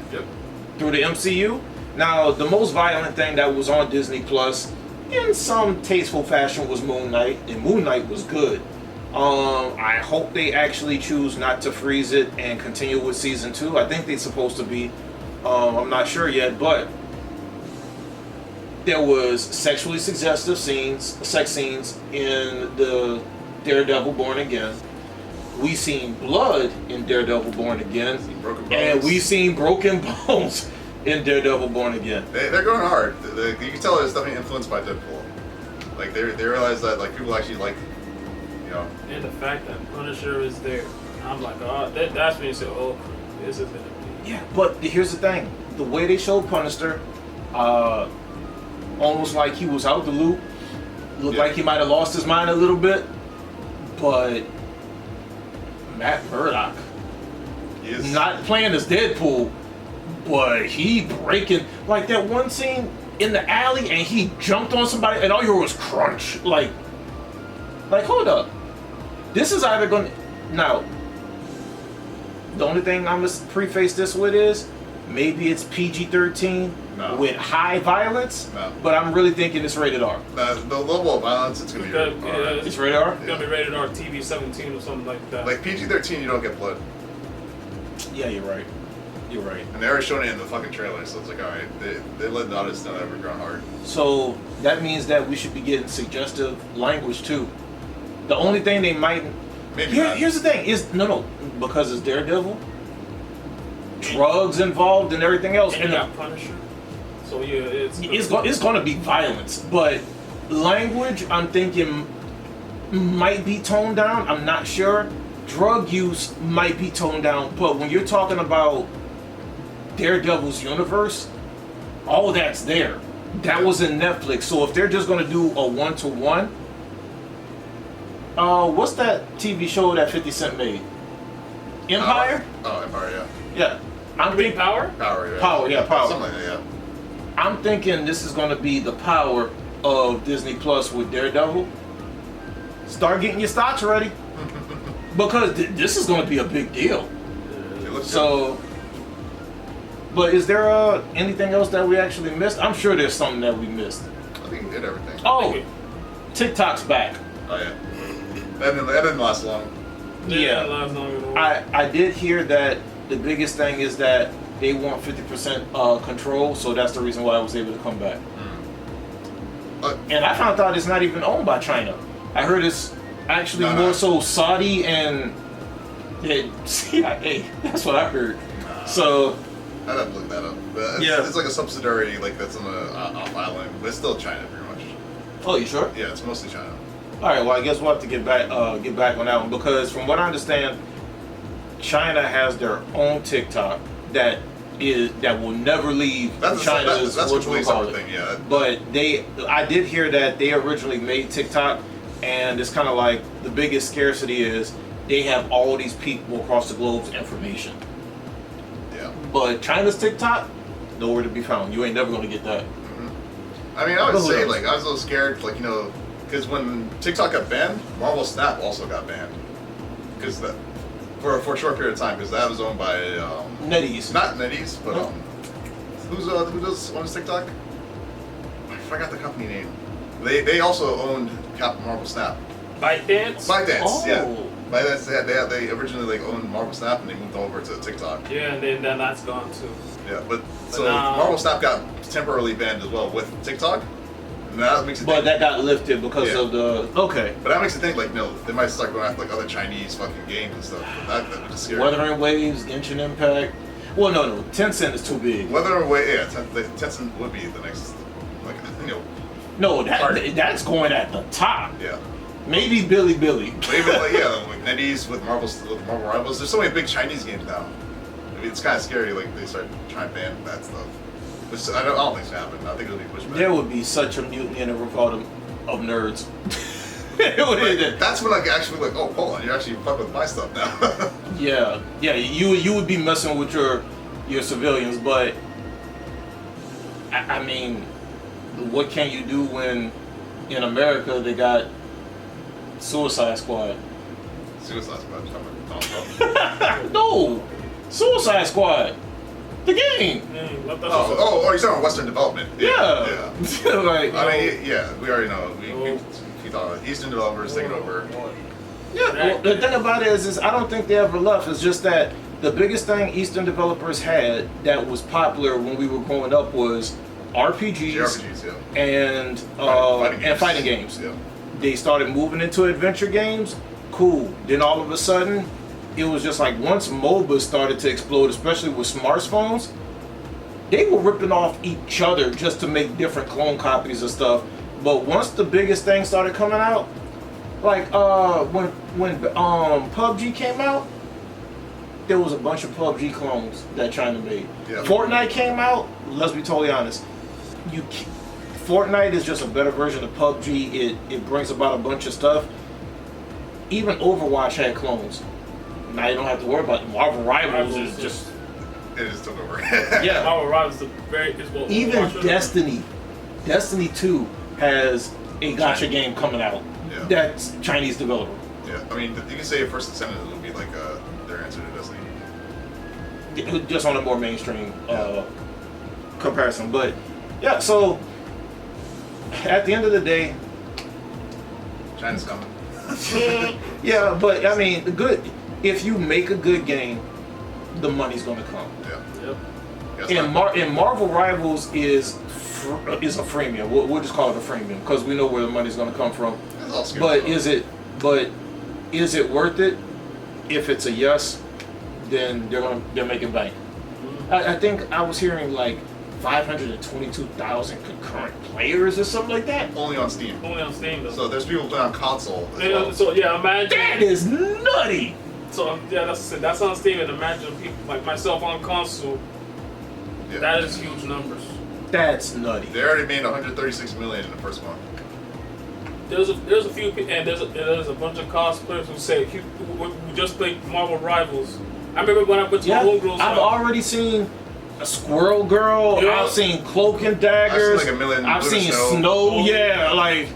Through the MCU. Now, the most violent thing that was on Disney Plus, in some tasteful fashion, was Moon Knight, and Moon Knight was good. I hope they actually choose not to freeze it and continue with season 2. I think they're supposed to be. I'm not sure yet, but there was sexually suggestive sex scenes in the Daredevil Born Again. We seen blood in Daredevil Born Again, and we seen broken bones in Daredevil Born Again. They're going hard. You can tell it's definitely influenced by Deadpool. Like they realize that like people actually like, And the fact that Punisher is there, I'm like, that's when you say, this is gonna be. Yeah, but here's the thing: the way they showed Punisher, almost like he was out the loop. Looked like he might have lost his mind a little bit, but Matt Murdock, not playing as Deadpool, but he breaking, like that one scene in the alley and he jumped on somebody and all you heard was crunch. Like hold up. This is either going to, now, the only thing I'm going to preface this with is, maybe it's PG-13 with high violence, but I'm really thinking it's rated R. The level of violence, it's going to be rated R. It's rated R? It's going to be rated R, TV 17 or something like that. Like PG-13, you don't get blood. Yeah, you're right. You're right. And they already shown it in the fucking trailer, so it's like, alright, they let the audience know that we're going hard. So, that means that we should be getting suggestive language too. The only thing they might... Maybe not. Here's the thing, because it's Daredevil, drugs involved and everything else. And you got Punisher. So yeah, It's going to be violence, but language, I'm thinking, might be toned down. I'm not sure. Drug use might be toned down, but when you're talking about Daredevil's universe, all that's there. That was in Netflix. So if they're just going to do a 1-to-1, what's that TV show that 50 Cent made? Empire? Empire, yeah. Yeah. I'm Big Power. Power, yeah. Power, yeah, Power. Something like that, yeah. I'm thinking this is going to be the power of Disney Plus with Daredevil. Start getting your stocks ready. Because this is going to be a big deal. It looks So, but is there anything else that we actually missed? I'm sure there's something that we missed. good. I think he did everything. Oh, TikTok's back. Oh, yeah. That didn't last long. Yeah. Last long at all. I did hear that the biggest thing is that they want 50% control, so that's the reason why I was able to come back. And I found out it's not even owned by China. I heard it's actually No. more so Saudi and CIA. That's what I heard. So, I'd have to look that up. But it's, Yeah. it's like a subsidiary, like that's on a off island, but it's still China pretty much. oh, you sure? Yeah, it's mostly China. All right. Well, I guess we'll have to get back on that one because, from what I understand, China has their own TikTok that will never leave That's China's that's what completely you call separate it. thing. Yeah. But I did hear that they originally made TikTok, and it's kind of like the biggest scarcity is they have all these people across the globe's information. Yeah. But China's TikTok, nowhere to be found. You ain't never gonna get that. I mean, I would Who say knows? like I was a little scared, like because when TikTok got banned, Marvel Snap also got banned, because that for a short period of time, because that was owned by NetEase. not NetEase, but No. who owns TikTok? I forgot the company name. They also owned Marvel Snap. ByteDance. ByteDance, Oh. yeah. ByteDance, they originally like owned Marvel Snap and they moved over to TikTok. Yeah, and then that's gone too. Yeah, but so now- Marvel Snap got temporarily banned as well with TikTok. And that makes it But think, that got lifted because Yeah. of the okay. but that makes it think like they might start going after like other Chinese fucking games and stuff. That would just scare me. Wuthering Waves, Genshin Impact. Well, no, Tencent is too big. Whether way, yeah, Tencent would be the next, like No, Sorry. that's going at the top. yeah. Maybe Billy. But even like like NetEase with Marvel Rivals. There's so many big Chinese games now. I mean, it's kind of scary. Like they start trying to ban that stuff. Which I don't think it's gonna happen. I think it'll be pushed back. There would be such a mutiny in a revolt of nerds. It would be Like, that's when like actually like, oh, hold on, you're actually fucking with my stuff now. Yeah, you would be messing with your civilians, but I mean, what can you do when in America they got Suicide Squad? Suicide Squad. Oh, No, Suicide Squad, the game. What the you're talking about Western Development. Yeah, Yeah. like I mean, yeah, we already know. We thought Eastern Developers taking over. yeah. Well, the thing about it is I don't think they ever left. It's just that the biggest thing Eastern developers had that was popular when we were growing up was RPGs. JRPGs, yeah. And fighting games. Yeah. They started moving into adventure games. Cool. Then all of a sudden, it was just like once MOBA started to explode, especially with smartphones, they were ripping off each other just to make different clone copies of stuff. But once the biggest thing started coming out, like when PUBG came out, there was a bunch of PUBG clones that China made. Yeah. Fortnite came out. Let's be totally honest. Fortnite is just a better version of PUBG. It brings about a bunch of stuff. Even Overwatch had clones. Now you don't have to worry about it. Marvel Rivals is just It just took over. yeah. Marvel Rivals is what Even Overwatch is. Destiny 2 has a gacha game coming out. Yeah. That's Chinese developer. Yeah, I mean, you can say First Descendants would be like their answer to Destiny. Just on a more mainstream comparison. But yeah, so at the end of the day, China's coming. yeah, but I mean, if you make a good game, the money's gonna come. Yeah. Yep. Guess And not. Marvel Rivals is a freemium. We'll just call it a freemium because we know where the money's gonna come from. It's all scary But stuff. is it worth it? If it's a yes, then they're making bank. I think I was hearing like 522,000 concurrent players or something like that. Only on Steam. Only on Steam though. So there's people playing on console as Yeah, well. so yeah, imagine. That is nutty. So yeah, that's on Steam, and imagine people like myself on console. Yeah. That is huge numbers. That's nutty. They already made 136 million in the first month. There's a few people, and there's a bunch of cosplayers who say who just played Marvel Rivals. I remember when I went to Yeah, my homegirl's I've house. already seen a Squirrel Girl. Yeah. I've seen Cloak and Daggers. I've seen like a million I've Glitter seen Snow. Snow. Yeah, like.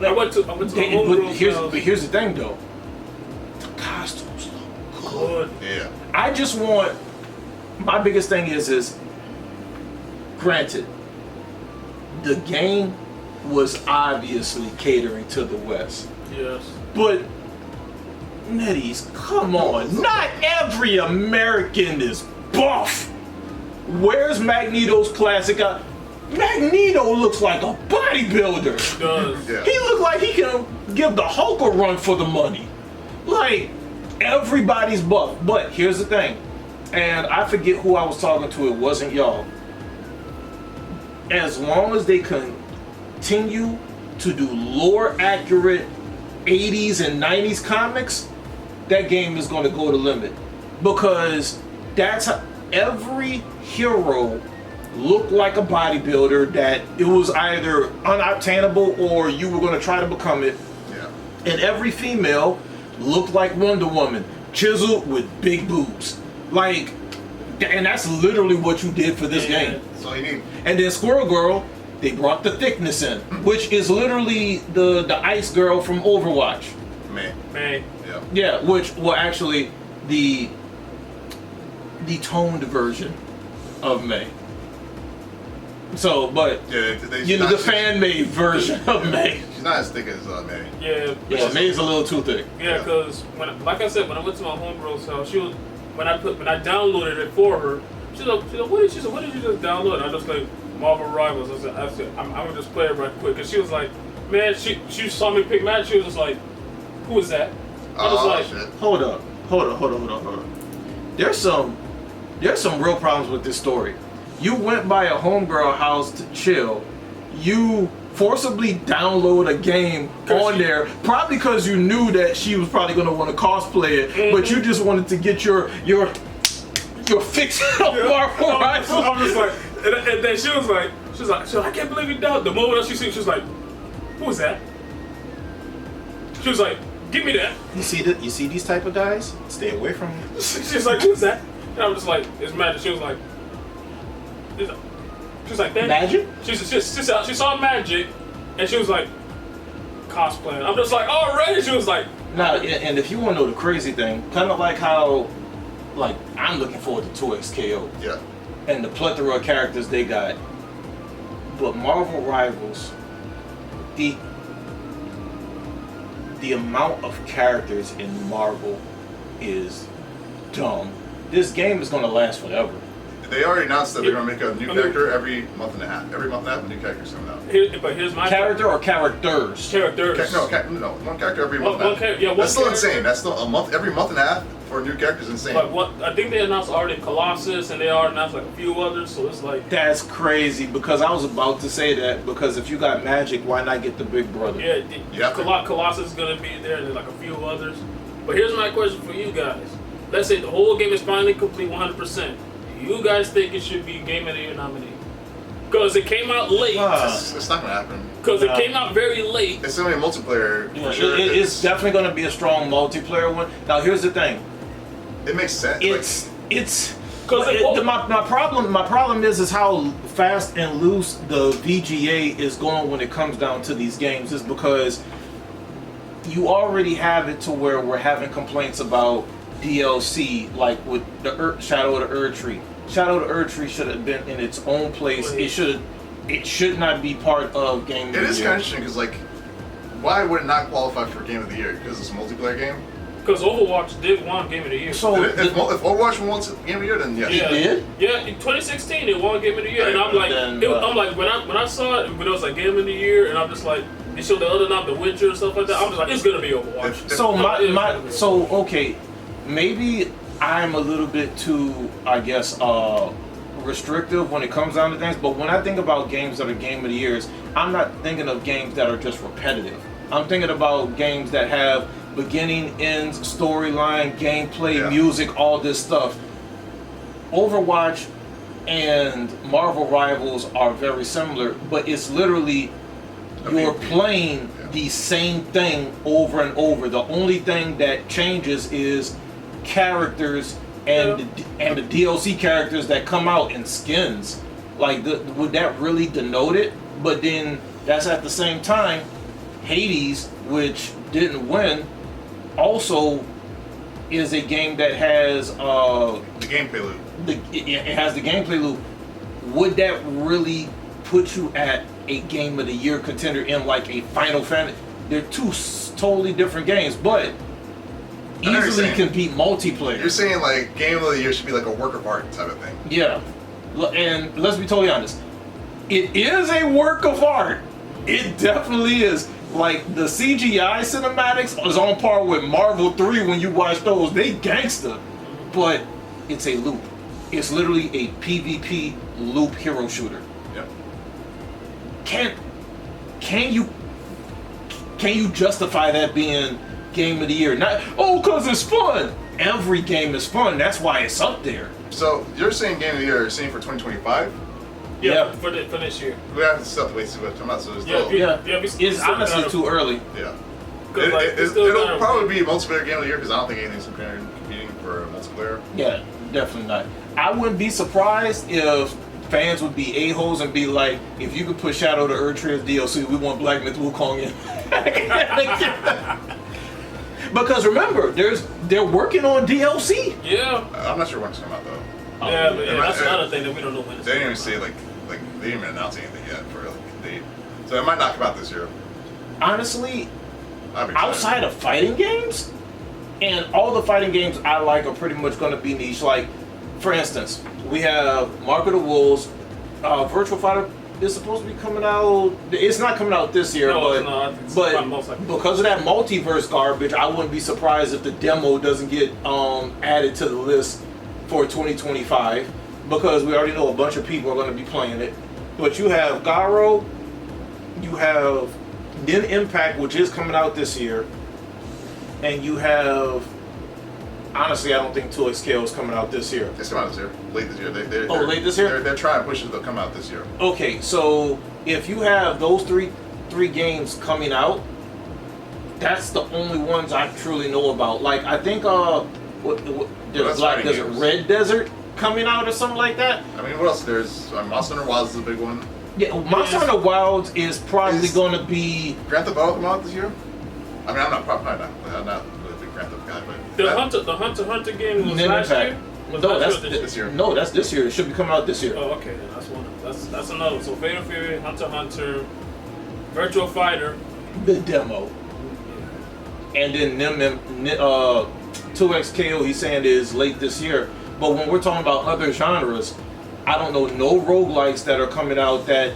I went to my But homegirl's house. here's the thing though. The costumes look good. Good. Yeah. I just want. My biggest thing is granted, the game was obviously catering to the West, Yes. but Netties, come on! Not every American is buff. Where's Magneto's classic? Magneto looks like a bodybuilder. Does. Yeah. He looked like he can give the Hulk a run for the money. Like, everybody's buff. But here's the thing, and I forget who I was talking to, it wasn't y'all. As long as they continue to do lore accurate 80s and 90s comics, that game is going to go to limit. Because that's how every hero looked like a bodybuilder, that it was either unobtainable or you were going to try to become it. Yeah. And every female looked like Wonder Woman, chiseled with big boobs. Like, and that's literally what you did for this Yeah. game. So you need. And then Squirrel Girl, they brought the thickness in, which is literally the Ice Girl from Overwatch. Man. Man. Yeah. Yeah, which well actually the toned version of May. So, but Yeah. you know, the fan made version of May. She's not as thick as May. Yeah. Yeah, May's a little too thick. Yeah, because like I said, when I went to my homegirl's house, she was when I downloaded it for her. She's like, what did you just download? And I just like Marvel Rivals. I said, I'm gonna just play it right quick. And she was like, man, she saw me pick match. She was just like, who is that? I was Oh like, shit. Hold up. There's some real problems with this story. You went by a homegirl house to chill. You forcibly download a game on there, probably because you knew that she was probably going to want to cosplay it, but you just wanted to get your fix on Marvel Rivals. I'm just like, and then she was like, I can't believe you downloaded. The moment that she seen, she was like, who is that? She was like, give me that. You see these type of guys? Stay away from them. She's like, who's that? And I'm just like, it's Magic. She was like, thank Magic? She saw Magic, and she was like, cosplaying. I'm just like, already. She was like, Now, and if you want to know the crazy thing, kind of like how, like, I'm looking forward to 2XKO Yeah. and the plethora of characters they got, but Marvel Rivals, the amount of characters in Marvel is dumb. This game is going to last forever. They already announced that they're gonna make a new character every month and a half. Every month and a half, a new character's coming out. but here's my Character or characters? characters. No, one character every month. One and a half. character, yeah, one That's still character. insane. That's still a month. Every month and a half for a new character is insane. Like what? I think they announced already Colossus, and they already announced like a few others. So it's like, That's crazy, because I was about to say that, because if you got Magic, why not get the big brother? yeah, Colossus is gonna be there, and there's like a few others. But here's my question for you guys. Let's say the whole game is finally complete 100%. Do you guys think it should be Game of the Year nominee? Because it came out late. It's not gonna happen. Because it came out very late. It's gonna be a multiplayer for sure. It's definitely going to be a strong multiplayer one. Now, here's the thing. It makes sense. It's Because my problem is how fast and loose the VGA is going when it comes down to these games, is because you already have it to where we're having complaints about DLC, like with the Shadow of the Erdtree. Shadow of the Erdtree should have been in its own place. It should not be part of Game of the Year. It is kind of interesting because, like, why would it not qualify for Game of the Year? Because it's a multiplayer game. Because Overwatch did won Game of the Year. So If Overwatch wants Game of the Year, then yes. yeah, did? Yeah, in 2016 it won Game of the Year, and I'm like, Then, I'm like when I saw it, when it was like Game of the Year, and I'm just like, they showed the other night, The Witcher and stuff like that. I'm just like, it's gonna be Overwatch. If- So okay, maybe I'm a little bit too, I guess, restrictive when it comes down to things. But when I think about games that are Game of the Years, I'm not thinking of games that are just repetitive. I'm thinking about games that have beginning, ends, storyline, gameplay, music, all this stuff. Overwatch and Marvel Rivals are very similar, but it's literally you're playing the same thing over and over. The only thing that changes is characters and the DLC characters that come out and skins. Like, would that really denote it? But then that's at the same time, Hades, which didn't win, also is a game that has the gameplay loop. It has the gameplay loop. Would that really put you at a Game of the Year contender in like a Final Fantasy? They're two totally different games, but easily compete multiplayer. You're saying like Game of the Year should be like a work of art type of thing. Yeah, and let's be totally honest. It is a work of art. It definitely is. Like, the CGI cinematics is on par with Marvel 3 when you watch those. They gangsta. But it's a loop. It's literally a PvP loop hero shooter. Yep. Can you justify that being Game of the Year? Not, cause it's fun. Every game is fun. That's why it's up there. So you're saying Game of the Year, you're saying for 2025? Yeah, for this year. We have to still have to wait to see what comes out. So there's It's honestly too early. Yeah. Like, It'll probably be a multiplayer Game of the Year because I don't think anything's competing for multiplayer. Yeah, definitely not. I wouldn't be surprised if fans would be a-holes and be like, if you could put Shadow the Erdtree as DLC, we want Black Myth Wukong in. Because remember, they're working on DLC. Yeah. I'm not sure when it's coming out though. Yeah, but that's another thing that we don't know when it's They didn't even say like they didn't even announce anything yet for like a date. So it might not come out this year. Honestly, outside of fighting games, and all the fighting games I like are pretty much going to be niche. Like, for instance, we have Mark of the Wolves, Virtual Fighter is supposed to be coming out. It's not coming out this year, but because of that multiverse garbage, I wouldn't be surprised if the demo doesn't get added to the list for 2025, because we already know a bunch of people are going to be playing it. But you have Garo, you have Nin Impact, which is coming out this year, and you have, honestly, I don't think 2XKO is coming out this year. It's coming out this year, late this year. Late this year? They're trying to push it to come out this year. Okay, so if you have those three games coming out, that's the only ones I truly know about. Like, I think there's Red Desert coming out or something like that. I mean, what else? There's Monster Hunter Wilds is a big one. Yeah, Monster Hunter Wilds is probably going to be. Grand Theft Auto come out this year? I mean, I'm not really a big Grand Theft guy, but the Hunter game was last year. No, that's this year. No, that's this year. It should be coming out this year. Oh, okay, then that's one. That's another. So Fatal Fury, Hunter, Virtual Fighter, the demo, and then 2XKO. He's saying is late this year. But when we're talking about other genres, I don't know no roguelikes that are coming out that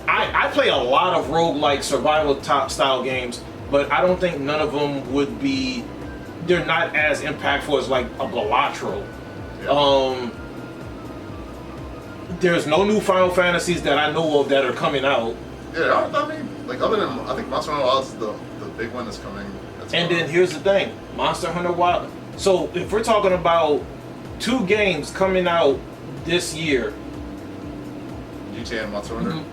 I play a lot of roguelike survival style games, but I don't think none of them would be. They're not as impactful as like a Balatro. Yeah. There's no new Final Fantasies that I know of that are coming out. Yeah, I mean, like other than I think Monster Hunter Wilds is the big one that's coming. And then here's the thing, Monster Hunter Wild. So if we're talking about 2 games coming out this year, GTA and Monster Hunter.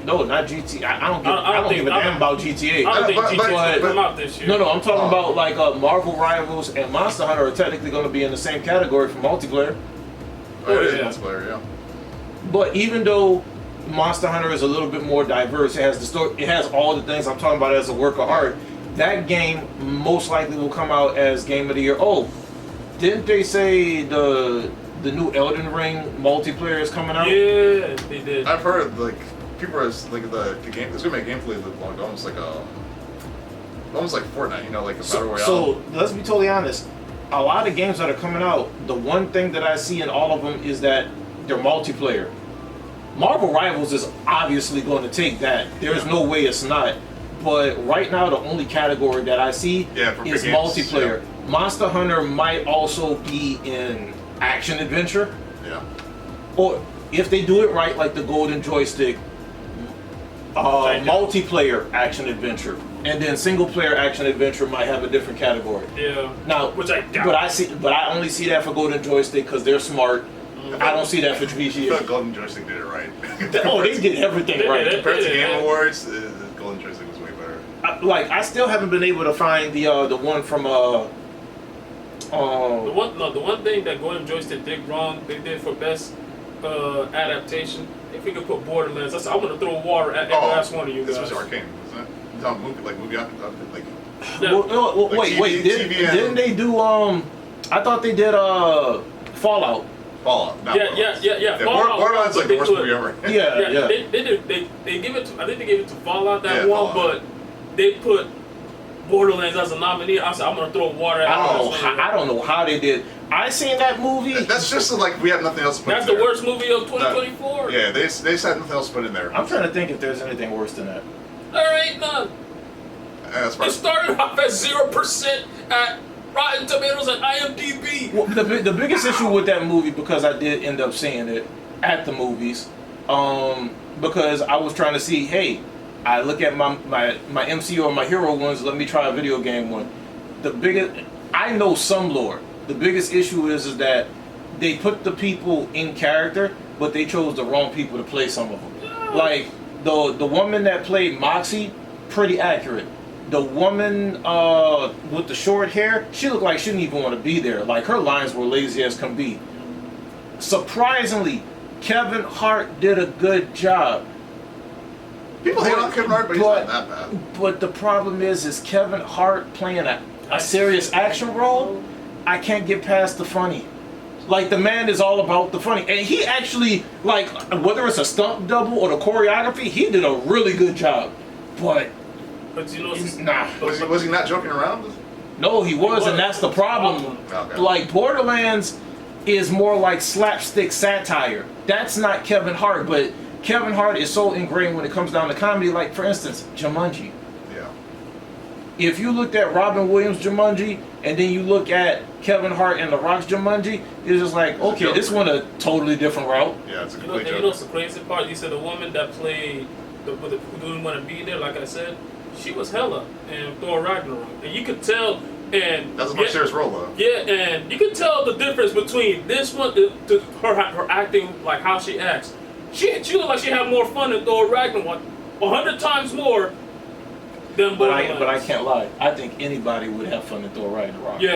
No, not GTA. I don't give a damn about GTA. I don't think GTA will come out this year. No, I'm talking about like Marvel Rivals and Monster Hunter are technically going to be in the same category for multiplayer. Oh, it is multiplayer, yeah. But even though Monster Hunter is a little bit more diverse, it has the story, it has all the things I'm talking about as a work of art. That game most likely will come out as Game of the Year. Oh, didn't they say the new Elden Ring multiplayer is coming out? Yeah, they did. I've heard like people are like the game. It's gonna make gameplay look long, almost like Fortnite. You know, like a battle royale. So let's be totally honest. A lot of games that are coming out, the one thing that I see in all of them is that they're multiplayer. Marvel Rivals is obviously going to take that. There's no way it's not. But right now, the only category that I see is multiplayer. Monster Hunter might also be in action adventure, Yeah. or if they do it right, like the Golden Joystick, multiplayer action adventure, and then single player action adventure might have a different category. Yeah. Now, Which I doubt. but I only see that for Golden Joystick because they're smart. I don't see that for I feel like GGA. Golden Joystick did it right. Oh, they did everything They right. did it. Compared to Yeah. Game Awards, Golden Joystick was way better. I still haven't been able to find the one from The one thing that Golden Joystick did wrong, they did for best adaptation. If we could put Borderlands, I want to throw water at every last one of you This guys. was Arcane, wasn't it? It's on movie, like Yeah. Well, Like wait, TV and- didn't they do I thought they did Fallout. Fallout. Not Yeah, Borderlands. Fallout, Borderlands like but the worst they movie ever. Yeah. They give it to, I think they gave it to Fallout that Yeah, one, Fallout. but they put Borderlands as a nominee. I said I'm gonna throw water at I don't know how they did. I seen that movie. That's just like we have nothing else to put That's in the there. worst movie of 2024. Yeah, they just had nothing else to put in there. I'm trying to think if there's anything worse than that. There ain't none. That's It probably, started off at 0% at Rotten Tomatoes and IMDb. Well, the biggest issue with that movie, because I did end up seeing it at the movies, because I was trying to see, hey, I look at my MCU or my hero ones, let me try a video game one. I know some lore. The biggest issue is that they put the people in character, but they chose the wrong people to play some of them. Like the woman that played Moxie, pretty accurate. The woman with the short hair, she looked like she didn't even want to be there. Like her lines were lazy as can be. Surprisingly, Kevin Hart did a good job. people hate on Kevin Hart, but he's not that bad. But the problem is Kevin Hart playing a serious action role. I can't get past the funny. Like the man is all about the funny, and he actually, like, whether it's a stunt double or the choreography, he did a really good job. But you know, nah, Was he not joking around? no, he was, and that's the problem. Okay. Like Borderlands is more like slapstick satire. That's not Kevin Hart, but Kevin Hart is so ingrained when it comes down to comedy. Like for instance, Jumanji. Yeah. If you looked at Robin Williams' Jumanji, and then you look at Kevin Hart and The Rock's Jumanji, it's just like, okay, this went a totally different route. Yeah, it's a You know, complete and joke. you know what's the crazy part? You said the woman that played who didn't want to be there, like I said, she was Hela in Thor Ragnarok, and you could tell. And That's a much serious role, though. yeah, and you could tell the difference between this one, her acting, like how she acts. She looked like she had more fun in Thor Ragnarok, 100 times more than But Borderlands. I can't lie. I think anybody would have fun in Thor Ragnarok. Yeah.